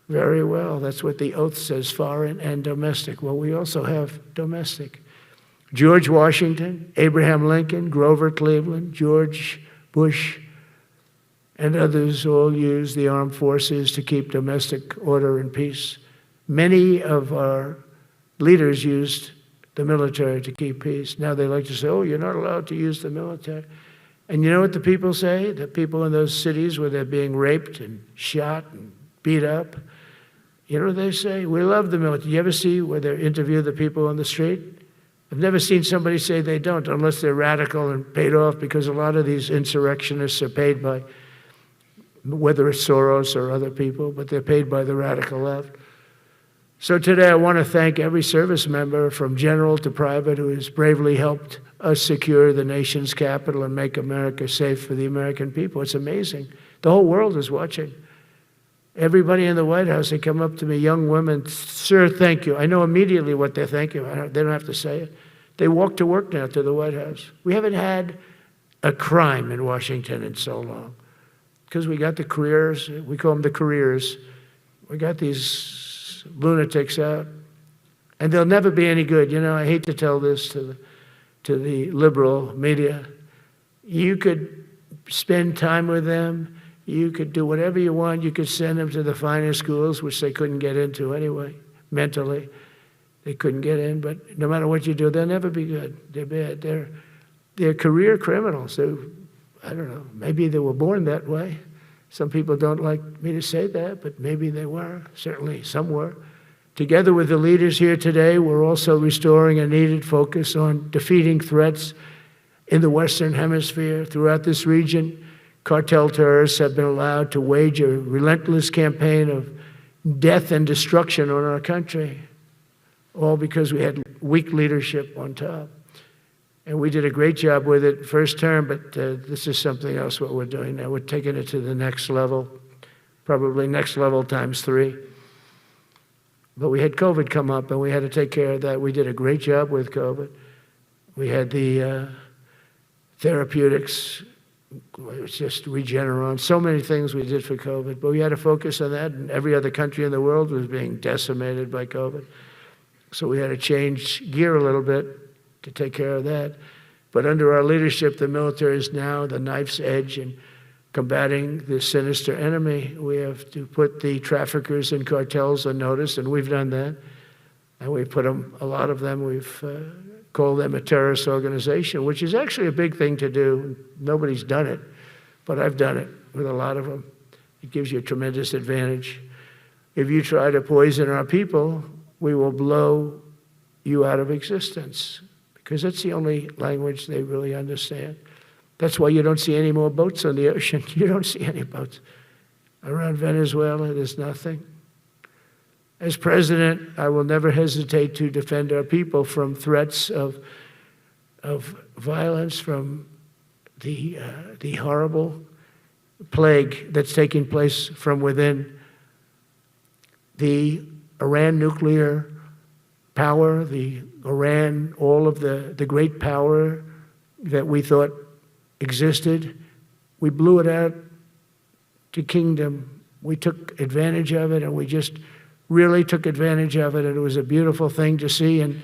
very well. That's what the oath says, foreign and domestic. Well, we also have domestic. George Washington, Abraham Lincoln, Grover Cleveland, George Bush, and others all used the armed forces to keep domestic order and peace. Many of our leaders used the military to keep peace. Now they like to say, oh, you're not allowed to use the military. And you know what the people say? The people in those cities where they're being raped and shot and beat up, you know what they say? We love the military. You ever see where they interview the people on the street? I've never seen somebody say they don't, unless they're radical and paid off, because a lot of these insurrectionists are paid by, whether it's Soros or other people, but they're paid by the radical left. So today I want to thank every service member from general to private who has bravely helped us secure the nation's capital and make America safe for the American people. It's amazing. The whole world is watching. Everybody in the White House, they come up to me, young women, sir, thank you. I know immediately what they're thanking. They don't have to say it. They walk to work now to the White House. We haven't had a crime in Washington in so long because we got the careers. We call them the careers. We got these lunatics out, and they'll never be any good. You know, I hate to tell this to the liberal media. You could spend time with them. You could do whatever you want. You could send them to the finer schools, which they couldn't get into anyway, mentally. They couldn't get in, but no matter what you do, they'll never be good. They're bad. They're career criminals. I don't know, maybe they were born that way. Some people don't like me to say that, but maybe they were. Certainly some were. Together with the leaders here today, we're also restoring a needed focus on defeating threats in the Western Hemisphere. Throughout this region, cartel terrorists have been allowed to wage a relentless campaign of death and destruction on our country, all because we had weak leadership on top. And we did a great job with it first term, but this is something else what we're doing now. We're taking it to the next level, probably next level times 3. But we had COVID come up, and we had to take care of that. We did a great job with COVID. We had the therapeutics. It was just Regeneron, so many things we did for COVID, but we had to focus on that, and every other country in the world was being decimated by COVID. So we had to change gear a little bit to take care of that. But under our leadership, the military is now the knife's edge in combating this sinister enemy. We have to put the traffickers and cartels on notice, and we've done that. And we put them, a lot of them, we've called them a terrorist organization, which is actually a big thing to do. Nobody's done it, but I've done it with a lot of them. It gives you a tremendous advantage. If you try to poison our people, we will blow you out of existence, because that's the only language they really understand. That's why you don't see any more boats on the ocean. You don't see any boats. Around Venezuela, there's nothing. As president, I will never hesitate to defend our people from threats of violence, from the horrible plague that's taking place from within. The Iran nuclear power, the Iran, all of the great power that we thought existed, we blew it out to kingdom. We took advantage of it, and we just really took advantage of it, and it was a beautiful thing to see, and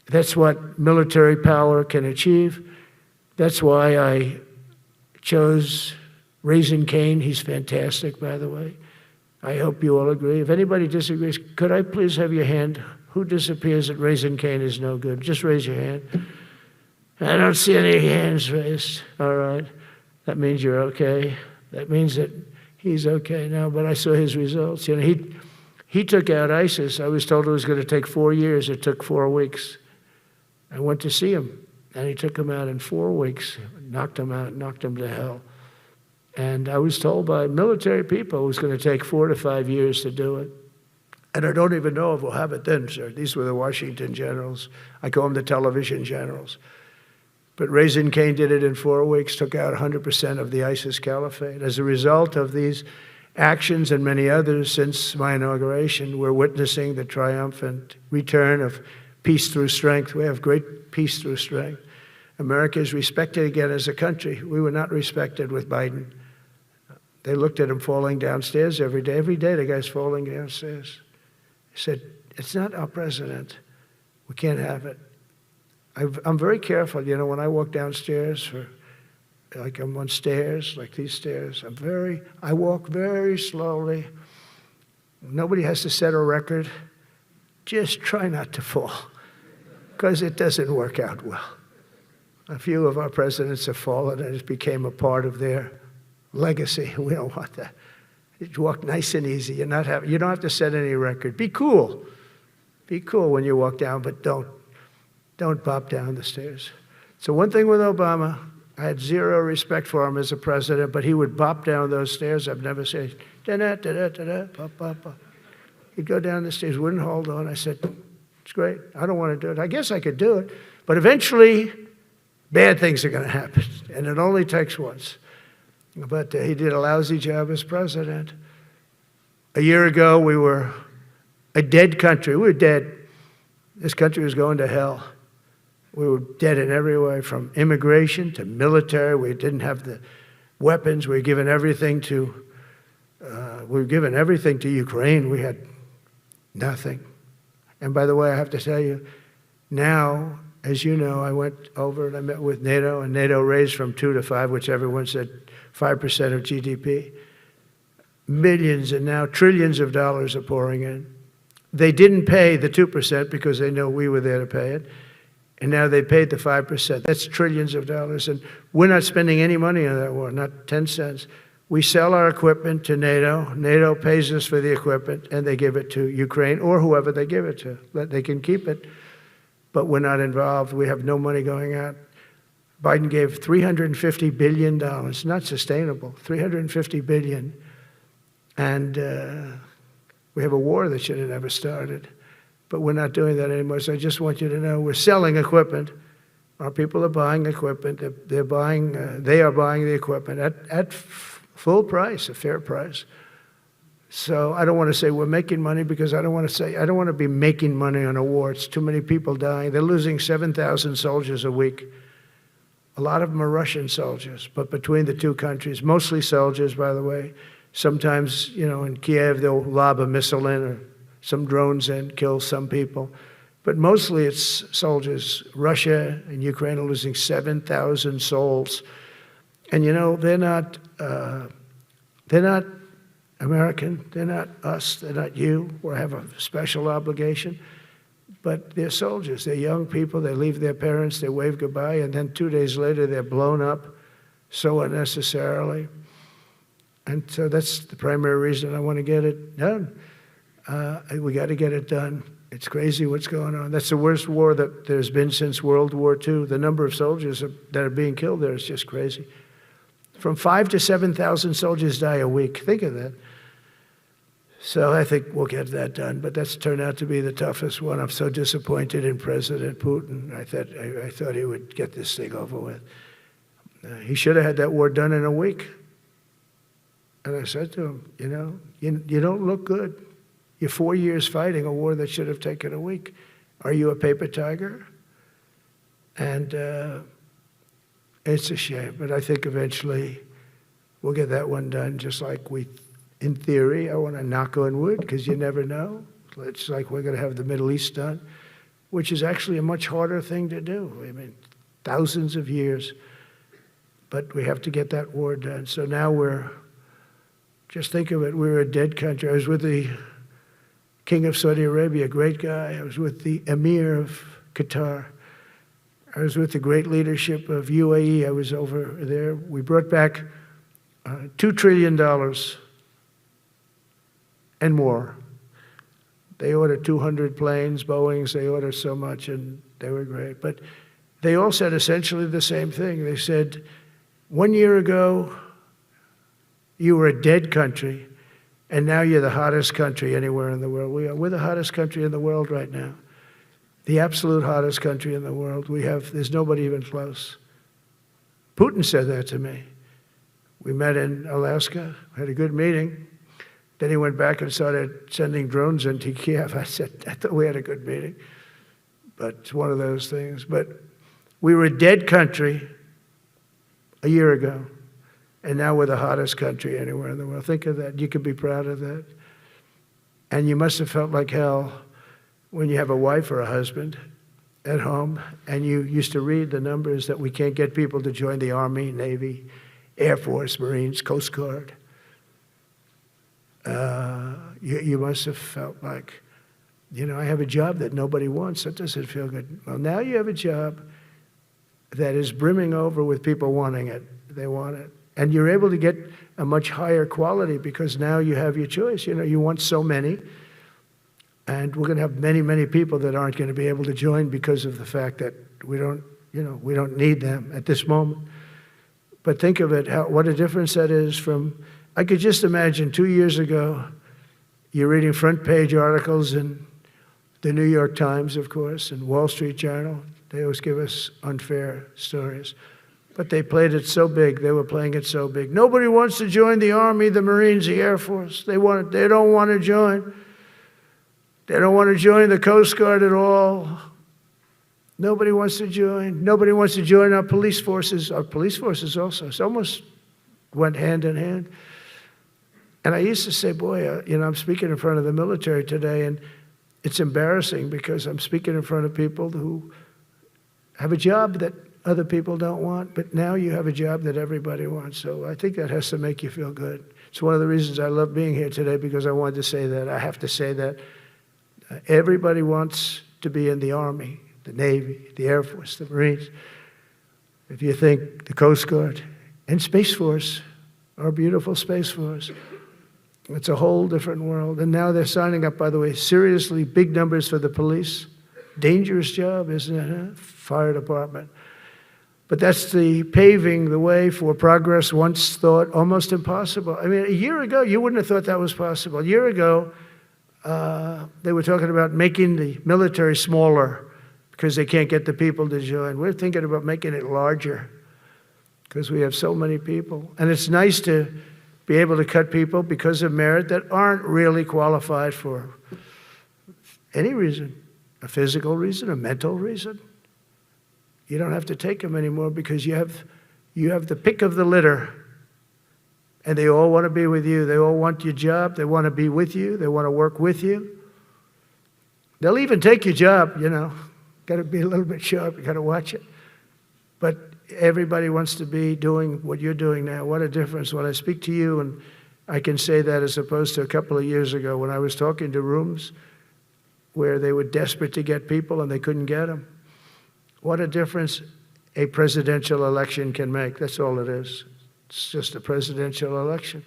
that's what military power can achieve. That's why I chose Raising Cane. He's fantastic, by the way. I hope you all agree. If anybody disagrees, could I please have your hand? Who disappears at Raising Cane is no good? Just raise your hand. I don't see any hands raised. All right. That means you're okay. That means that he's okay now, but I saw his results. You know, he took out ISIS. I was told it was going to take 4 years. It took 4 weeks. I went to see him, and he took him out in 4 weeks, knocked him out, knocked him to hell. And I was told by military people it was going to take 4 to 5 years to do it. And I don't even know if we'll have it then, sir. These were the Washington generals. I call them the television generals. But Raising Cane did it in 4 weeks, took out 100% of the ISIS caliphate. As a result of these actions and many others since my inauguration, we're witnessing the triumphant return of peace through strength. We have great peace through strength. America is respected again as a country. We were not respected with Biden. They looked at him falling downstairs every day. Every day the guy's falling downstairs. He said, it's not our president. We can't have it. I'm very careful, when I walk downstairs, like I'm on stairs, like these stairs, I walk very slowly. Nobody has to set a record. Just try not to fall, because it doesn't work out well. A few of our presidents have fallen, and it became a part of their legacy. We don't want that. You walk nice and easy. You don't have to set any record. Be cool. Be cool when you walk down, but don't bop down the stairs. So one thing with Obama, I had zero respect for him as a president, but he would bop down those stairs. I've never said, da-da, da-da, da-da, bop, bop, bop. He'd go down the stairs, wouldn't hold on. I said, it's great. I don't want to do it. I guess I could do it. But eventually, bad things are going to happen, and it only takes once. But he did a lousy job as president. A year ago, we were a dead country. We were dead. This country was going to hell. We were dead in every way, from immigration to military. We didn't have the weapons. We were given everything to Ukraine. We had nothing. And by the way, I have to tell you, now, as you know, I went over and I met with NATO, and NATO raised from 2 to 5, which everyone said 5% of GDP. Millions and now trillions of dollars are pouring in. They didn't pay the 2% because they know we were there to pay it. And now they paid the 5%. That's trillions of dollars. And we're not spending any money on that war, not 10 cents. We sell our equipment to NATO. NATO pays us for the equipment, and they give it to Ukraine or whoever they give it to. They can keep it, but we're not involved. We have no money going out. Biden gave $350 billion. Not sustainable, $350 billion. And we have a war that should have never started. But we're not doing that anymore. So I just want you to know we're selling equipment. Our people are buying equipment. They are buying the equipment at full price, a fair price. So I don't want to say we're making money, because I don't want to be making money on a war. It's too many people dying. They're losing 7,000 soldiers a week. A lot of them are Russian soldiers, but between the two countries, mostly soldiers, by the way. Sometimes, in Kiev, they'll lob a missile in, or some drones in, kill some people. But mostly it's soldiers. Russia and Ukraine are losing 7,000 souls. And they're not American, they're not us, they're not you, or have a special obligation. But they're soldiers, they're young people, they leave their parents, they wave goodbye, and then 2 days later they're blown up so unnecessarily. And so that's the primary reason I want to get it done. We got to get it done. It's crazy what's going on. That's the worst war that there's been since World War II. The number of soldiers that are being killed there is just crazy. From 5,000 to 7,000 soldiers die a week. Think of that. So I think we'll get that done, but that's turned out to be the toughest one. I'm so disappointed in President Putin. I thought he would get this thing over with. He should have had that war done in a week. And I said to him, you don't look good. You're 4 years fighting a war that should have taken a week. Are you a paper tiger? And it's a shame, but I think eventually we'll get that one done, just like in theory, I want to knock on wood, because you never know. It's like we're going to have the Middle East done, which is actually a much harder thing to do. I mean, thousands of years. But we have to get that war done. So now just think of it, we're a dead country. I was with the King of Saudi Arabia, a great guy. I was with the Emir of Qatar. I was with the great leadership of UAE. I was over there. We brought back $2 trillion and more. They ordered 200 planes, Boeings. They ordered so much, and they were great. But they all said essentially the same thing. They said, 1 year ago, you were a dead country, and now you're the hottest country anywhere in the world. We're the hottest country in the world right now. The absolute hottest country in the world. There's nobody even close. Putin said that to me. We met in Alaska, had a good meeting. Then he went back and started sending drones into Kiev. I thought we had a good meeting. But it's one of those things. But we were a dead country a year ago, and now we're the hottest country anywhere in the world. Think of that. You could be proud of that. And you must have felt like hell when you have a wife or a husband at home, and you used to read the numbers that we can't get people to join the Army, Navy, Air Force, Marines, Coast Guard, you must have felt like, I have a job that nobody wants. That doesn't feel good. Well, now you have a job that is brimming over with people wanting it. They want it. And you're able to get a much higher quality because now you have your choice. You want so many. And we're going to have many, many people that aren't going to be able to join because of the fact that we don't need them at this moment. But think of it, what a difference that is from, I could just imagine 2 years ago, you're reading front page articles in the New York Times, of course, and Wall Street Journal. They always give us unfair stories. But they played it so big, they were playing it so big. Nobody wants to join the Army, the Marines, the Air Force. They don't want to join. They don't want to join the Coast Guard at all. Nobody wants to join. Nobody wants to join our police forces. Our police forces also. It's almost went hand in hand. And I used to say, boy, I'm speaking in front of the military today, and it's embarrassing because I'm speaking in front of people who have a job that other people don't want, but now you have a job that everybody wants. So I think that has to make you feel good. It's one of the reasons I love being here today, because I wanted to say that. I have to say that. Everybody wants to be in the Army, the Navy, the Air Force, the Marines. If you think the Coast Guard and Space Force, our beautiful Space Force, it's a whole different world. And now they're signing up, by the way, seriously big numbers for the police. Dangerous job, isn't it? Huh? Fire department. But that's the paving the way for progress once thought almost impossible. I mean, a year ago, you wouldn't have thought that was possible. A year ago, they were talking about making the military smaller because they can't get the people to join. We're thinking about making it larger because we have so many people. And it's nice to be able to cut people because of merit that aren't really qualified for any reason, a physical reason, a mental reason. You don't have to take them anymore because you have the pick of the litter. And they all want to be with you. They all want your job. They want to be with you. They want to work with you. They'll even take your job, Got to be a little bit sharp. You got to watch it. But everybody wants to be doing what you're doing now. What a difference when I speak to you, and I can say that as opposed to a couple of years ago when I was talking to rooms where they were desperate to get people and they couldn't get them. What a difference a presidential election can make. That's all it is. It's just a presidential election.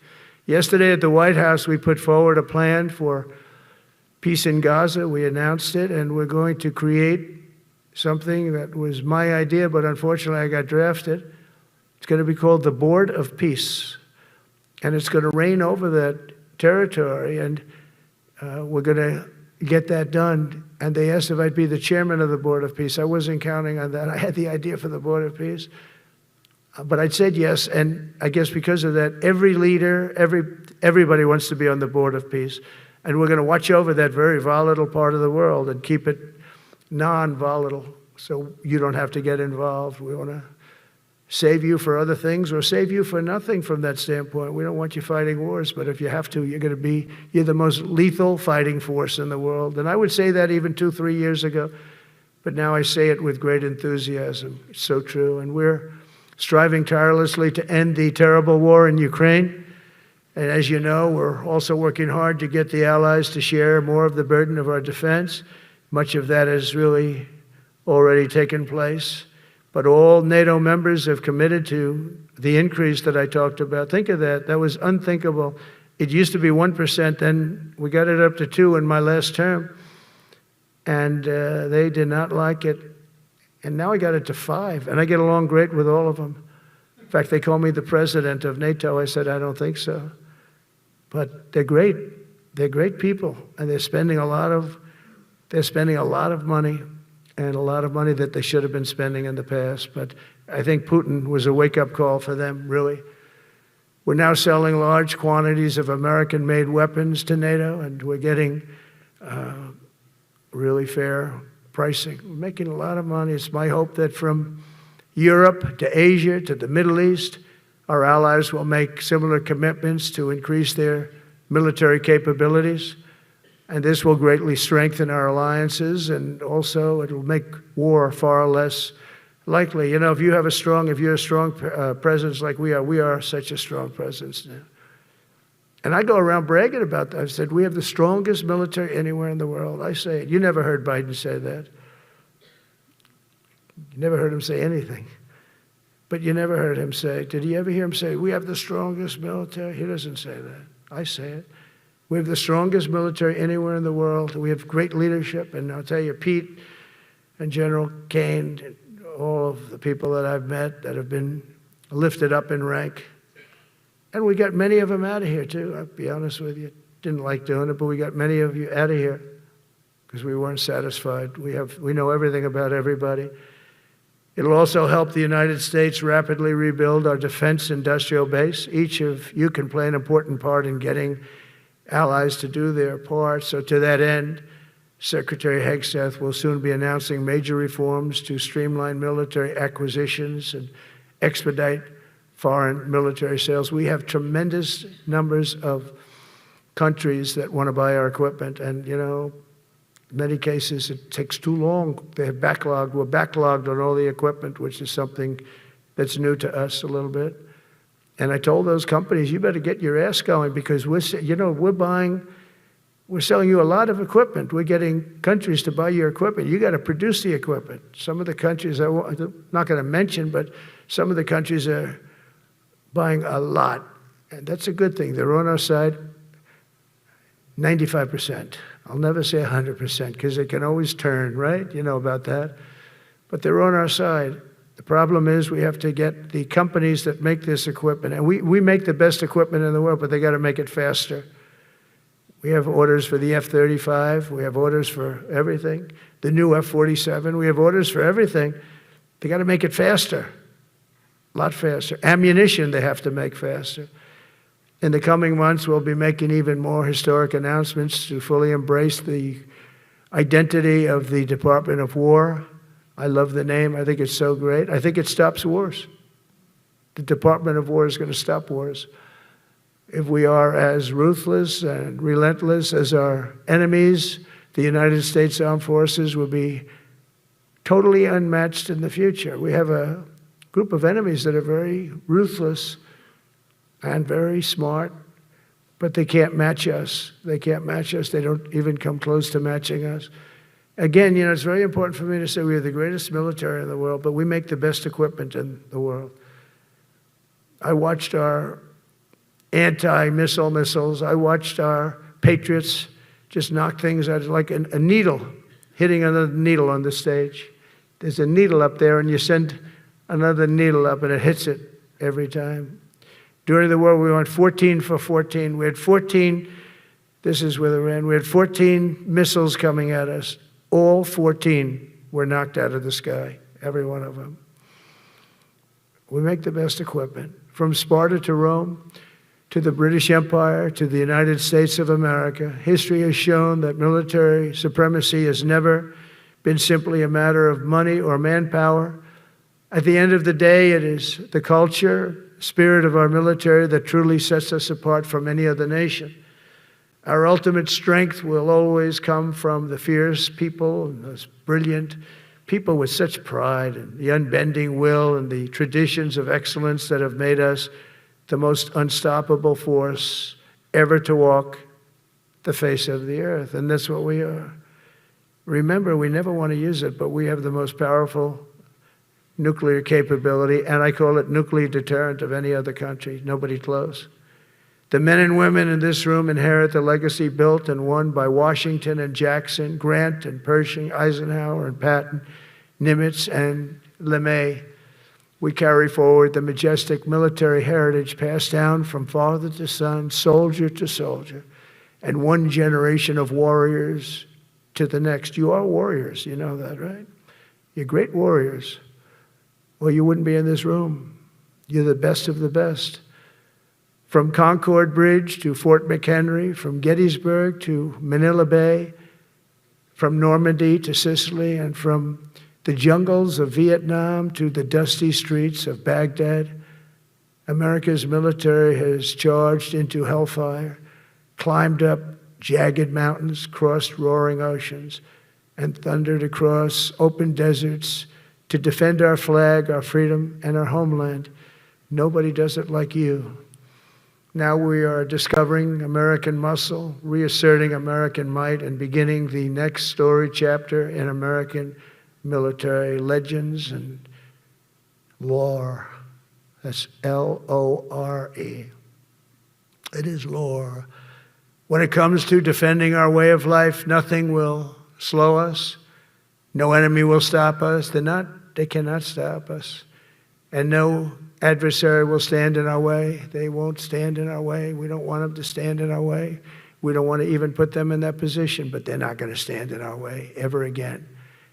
Yesterday at the White House, we put forward a plan for peace in Gaza. We announced it, and we're going to create something that was my idea, but unfortunately I got drafted. It's going to be called the Board of Peace, and it's going to reign over that territory, and we're going to get that done. And they asked if I'd be the chairman of the Board of Peace. I wasn't counting on that. I had the idea for the Board of Peace. But I said yes, and I guess because of that, every leader, everybody wants to be on the Board of Peace. And we're going to watch over that very volatile part of the world and keep it non-volatile so you don't have to get involved. We want to save you for other things or save you for nothing from that standpoint. We don't want you fighting wars, but if you have to, you're the most lethal fighting force in the world. And I would say that even 2-3 years ago, but now I say it with great enthusiasm. It's so true. And we're striving tirelessly to end the terrible war in Ukraine. And as you know, we're also working hard to get the allies to share more of the burden of our defense. Much of that has really already taken place. But all NATO members have committed to the increase that I talked about. Think of that. That was unthinkable. It used to be 1%, then we got it up to 2% in my last term. And they did not like it. And now I got it to 5%, and I get along great with all of them. In fact, they call me the president of NATO. I said, I don't think so. But they're great. They're great people, and they're spending a lot of money, and a lot of money that they should have been spending in the past. But I think Putin was a wake-up call for them, really. We're now selling large quantities of American-made weapons to NATO, and we're getting really fair pricing. We're making a lot of money. It's my hope that from Europe to Asia to the Middle East, our allies will make similar commitments to increase their military capabilities. And this will greatly strengthen our alliances, and also it will make war far less likely. You know, if you're a strong presence like we are such a strong presence now. And I go around bragging about that. I've said, we have the strongest military anywhere in the world. I say it. You never heard Biden say that. You never heard him say anything. But you never heard him say, did you ever hear him say, we have the strongest military? He doesn't say that. I say it. We have the strongest military anywhere in the world. We have great leadership. And I'll tell you, Pete and General Kane, and all of the people that I've met that have been lifted up in rank. And we got many of them out of here, too. I'll be honest with you. Didn't like doing it, but we got many of you out of here because we weren't satisfied. We know everything about everybody. It'll also help the United States rapidly rebuild our defense industrial base. Each of you can play an important part in getting allies to do their part. So to that end, Secretary Hegseth will soon be announcing major reforms to streamline military acquisitions and expedite foreign military sales. We have tremendous numbers of countries that want to buy our equipment, and you know, in many cases it takes too long. They have backlogged. We're backlogged on all the equipment, which is something that's new to us a little bit. And I told those companies, you better get your ass going, because we're selling you a lot of equipment. We're getting countries to buy your equipment. You got to produce the equipment. Some of the countries, I'm not going to mention, but some of the countries are buying a lot. And that's a good thing. They're on our side 95%. I'll never say 100% because it can always turn, right? You know about that. But they're on our side. The problem is we have to get the companies that make this equipment, and we make the best equipment in the world, but they got to make it faster. We have orders for the F-35. We have orders for everything. The new F-47. We have orders for everything. They got to make it faster, a lot faster. Ammunition they have to make faster. In the coming months, we'll be making even more historic announcements to fully embrace the identity of the Department of War. I love the name. I think it's so great. I think it stops wars. The Department of War is going to stop wars. If we are as ruthless and relentless as our enemies, the United States Armed Forces will be totally unmatched in the future. We have a group of enemies that are very ruthless and very smart, but they can't match us. They can't match us. They don't even come close to matching us. Again, you know, it's very important for me to say we are the greatest military in the world, but we make the best equipment in the world. I watched our anti-missile missiles. I watched our Patriots just knock things out like a needle, hitting another needle on the stage. There's a needle up there, and you send another needle up, and it hits it every time. During the war, we went 14 for 14. We had 14, this is with Iran, we had 14 missiles coming at us. All 14 were knocked out of the sky, every one of them. We make the best equipment. From Sparta to Rome, to the British Empire, to the United States of America, history has shown that military supremacy has never been simply a matter of money or manpower. At the end of the day, it is the culture, spirit of our military that truly sets us apart from any other nation. Our ultimate strength will always come from the fierce people and those brilliant people with such pride and the unbending will and the traditions of excellence that have made us the most unstoppable force ever to walk the face of the earth. And that's what we are. Remember, we never want to use it, but we have the most powerful nuclear capability, and I call it nuclear deterrent of any other country. Nobody close. The men and women in this room inherit the legacy built and won by Washington and Jackson, Grant and Pershing, Eisenhower and Patton, Nimitz and LeMay. We carry forward the majestic military heritage passed down from father to son, soldier to soldier, and one generation of warriors to the next. You are warriors, you know that, right? You're great warriors, or you wouldn't be in this room. You're the best of the best. From Concord Bridge to Fort McHenry, from Gettysburg to Manila Bay, from Normandy to Sicily, and from the jungles of Vietnam to the dusty streets of Baghdad, America's military has charged into hellfire, climbed up jagged mountains, crossed roaring oceans, and thundered across open deserts to defend our flag, our freedom, and our homeland. Nobody does it like you. Now we are discovering American muscle, reasserting American might, and beginning the next story chapter in American military legends and lore. That's L-O-R-E. It is lore. When it comes to defending our way of life, nothing will slow us. No enemy will stop us. They cannot stop us. And no adversary will stand in our way. They won't stand in our way. We don't want them to stand in our way. We don't want to even put them in that position, but they're not going to stand in our way ever again.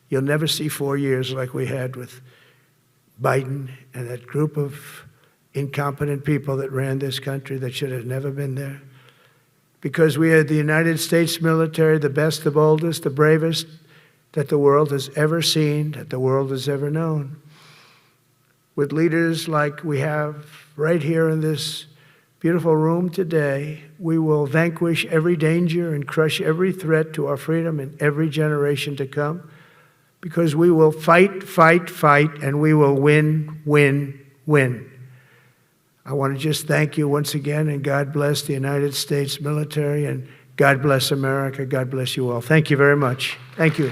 You'll never see 4 years like we had with Biden and that group of incompetent people that ran this country that should have never been there. Because we had the United States military, the best, the boldest, the bravest that the world has ever seen, that the world has ever known. With leaders like we have right here in this beautiful room today, we will vanquish every danger and crush every threat to our freedom in every generation to come, because we will fight, fight, fight, and we will win, win, win. I want to just thank you once again, and God bless the United States military, and God bless America. God bless you all. Thank you very much. Thank you.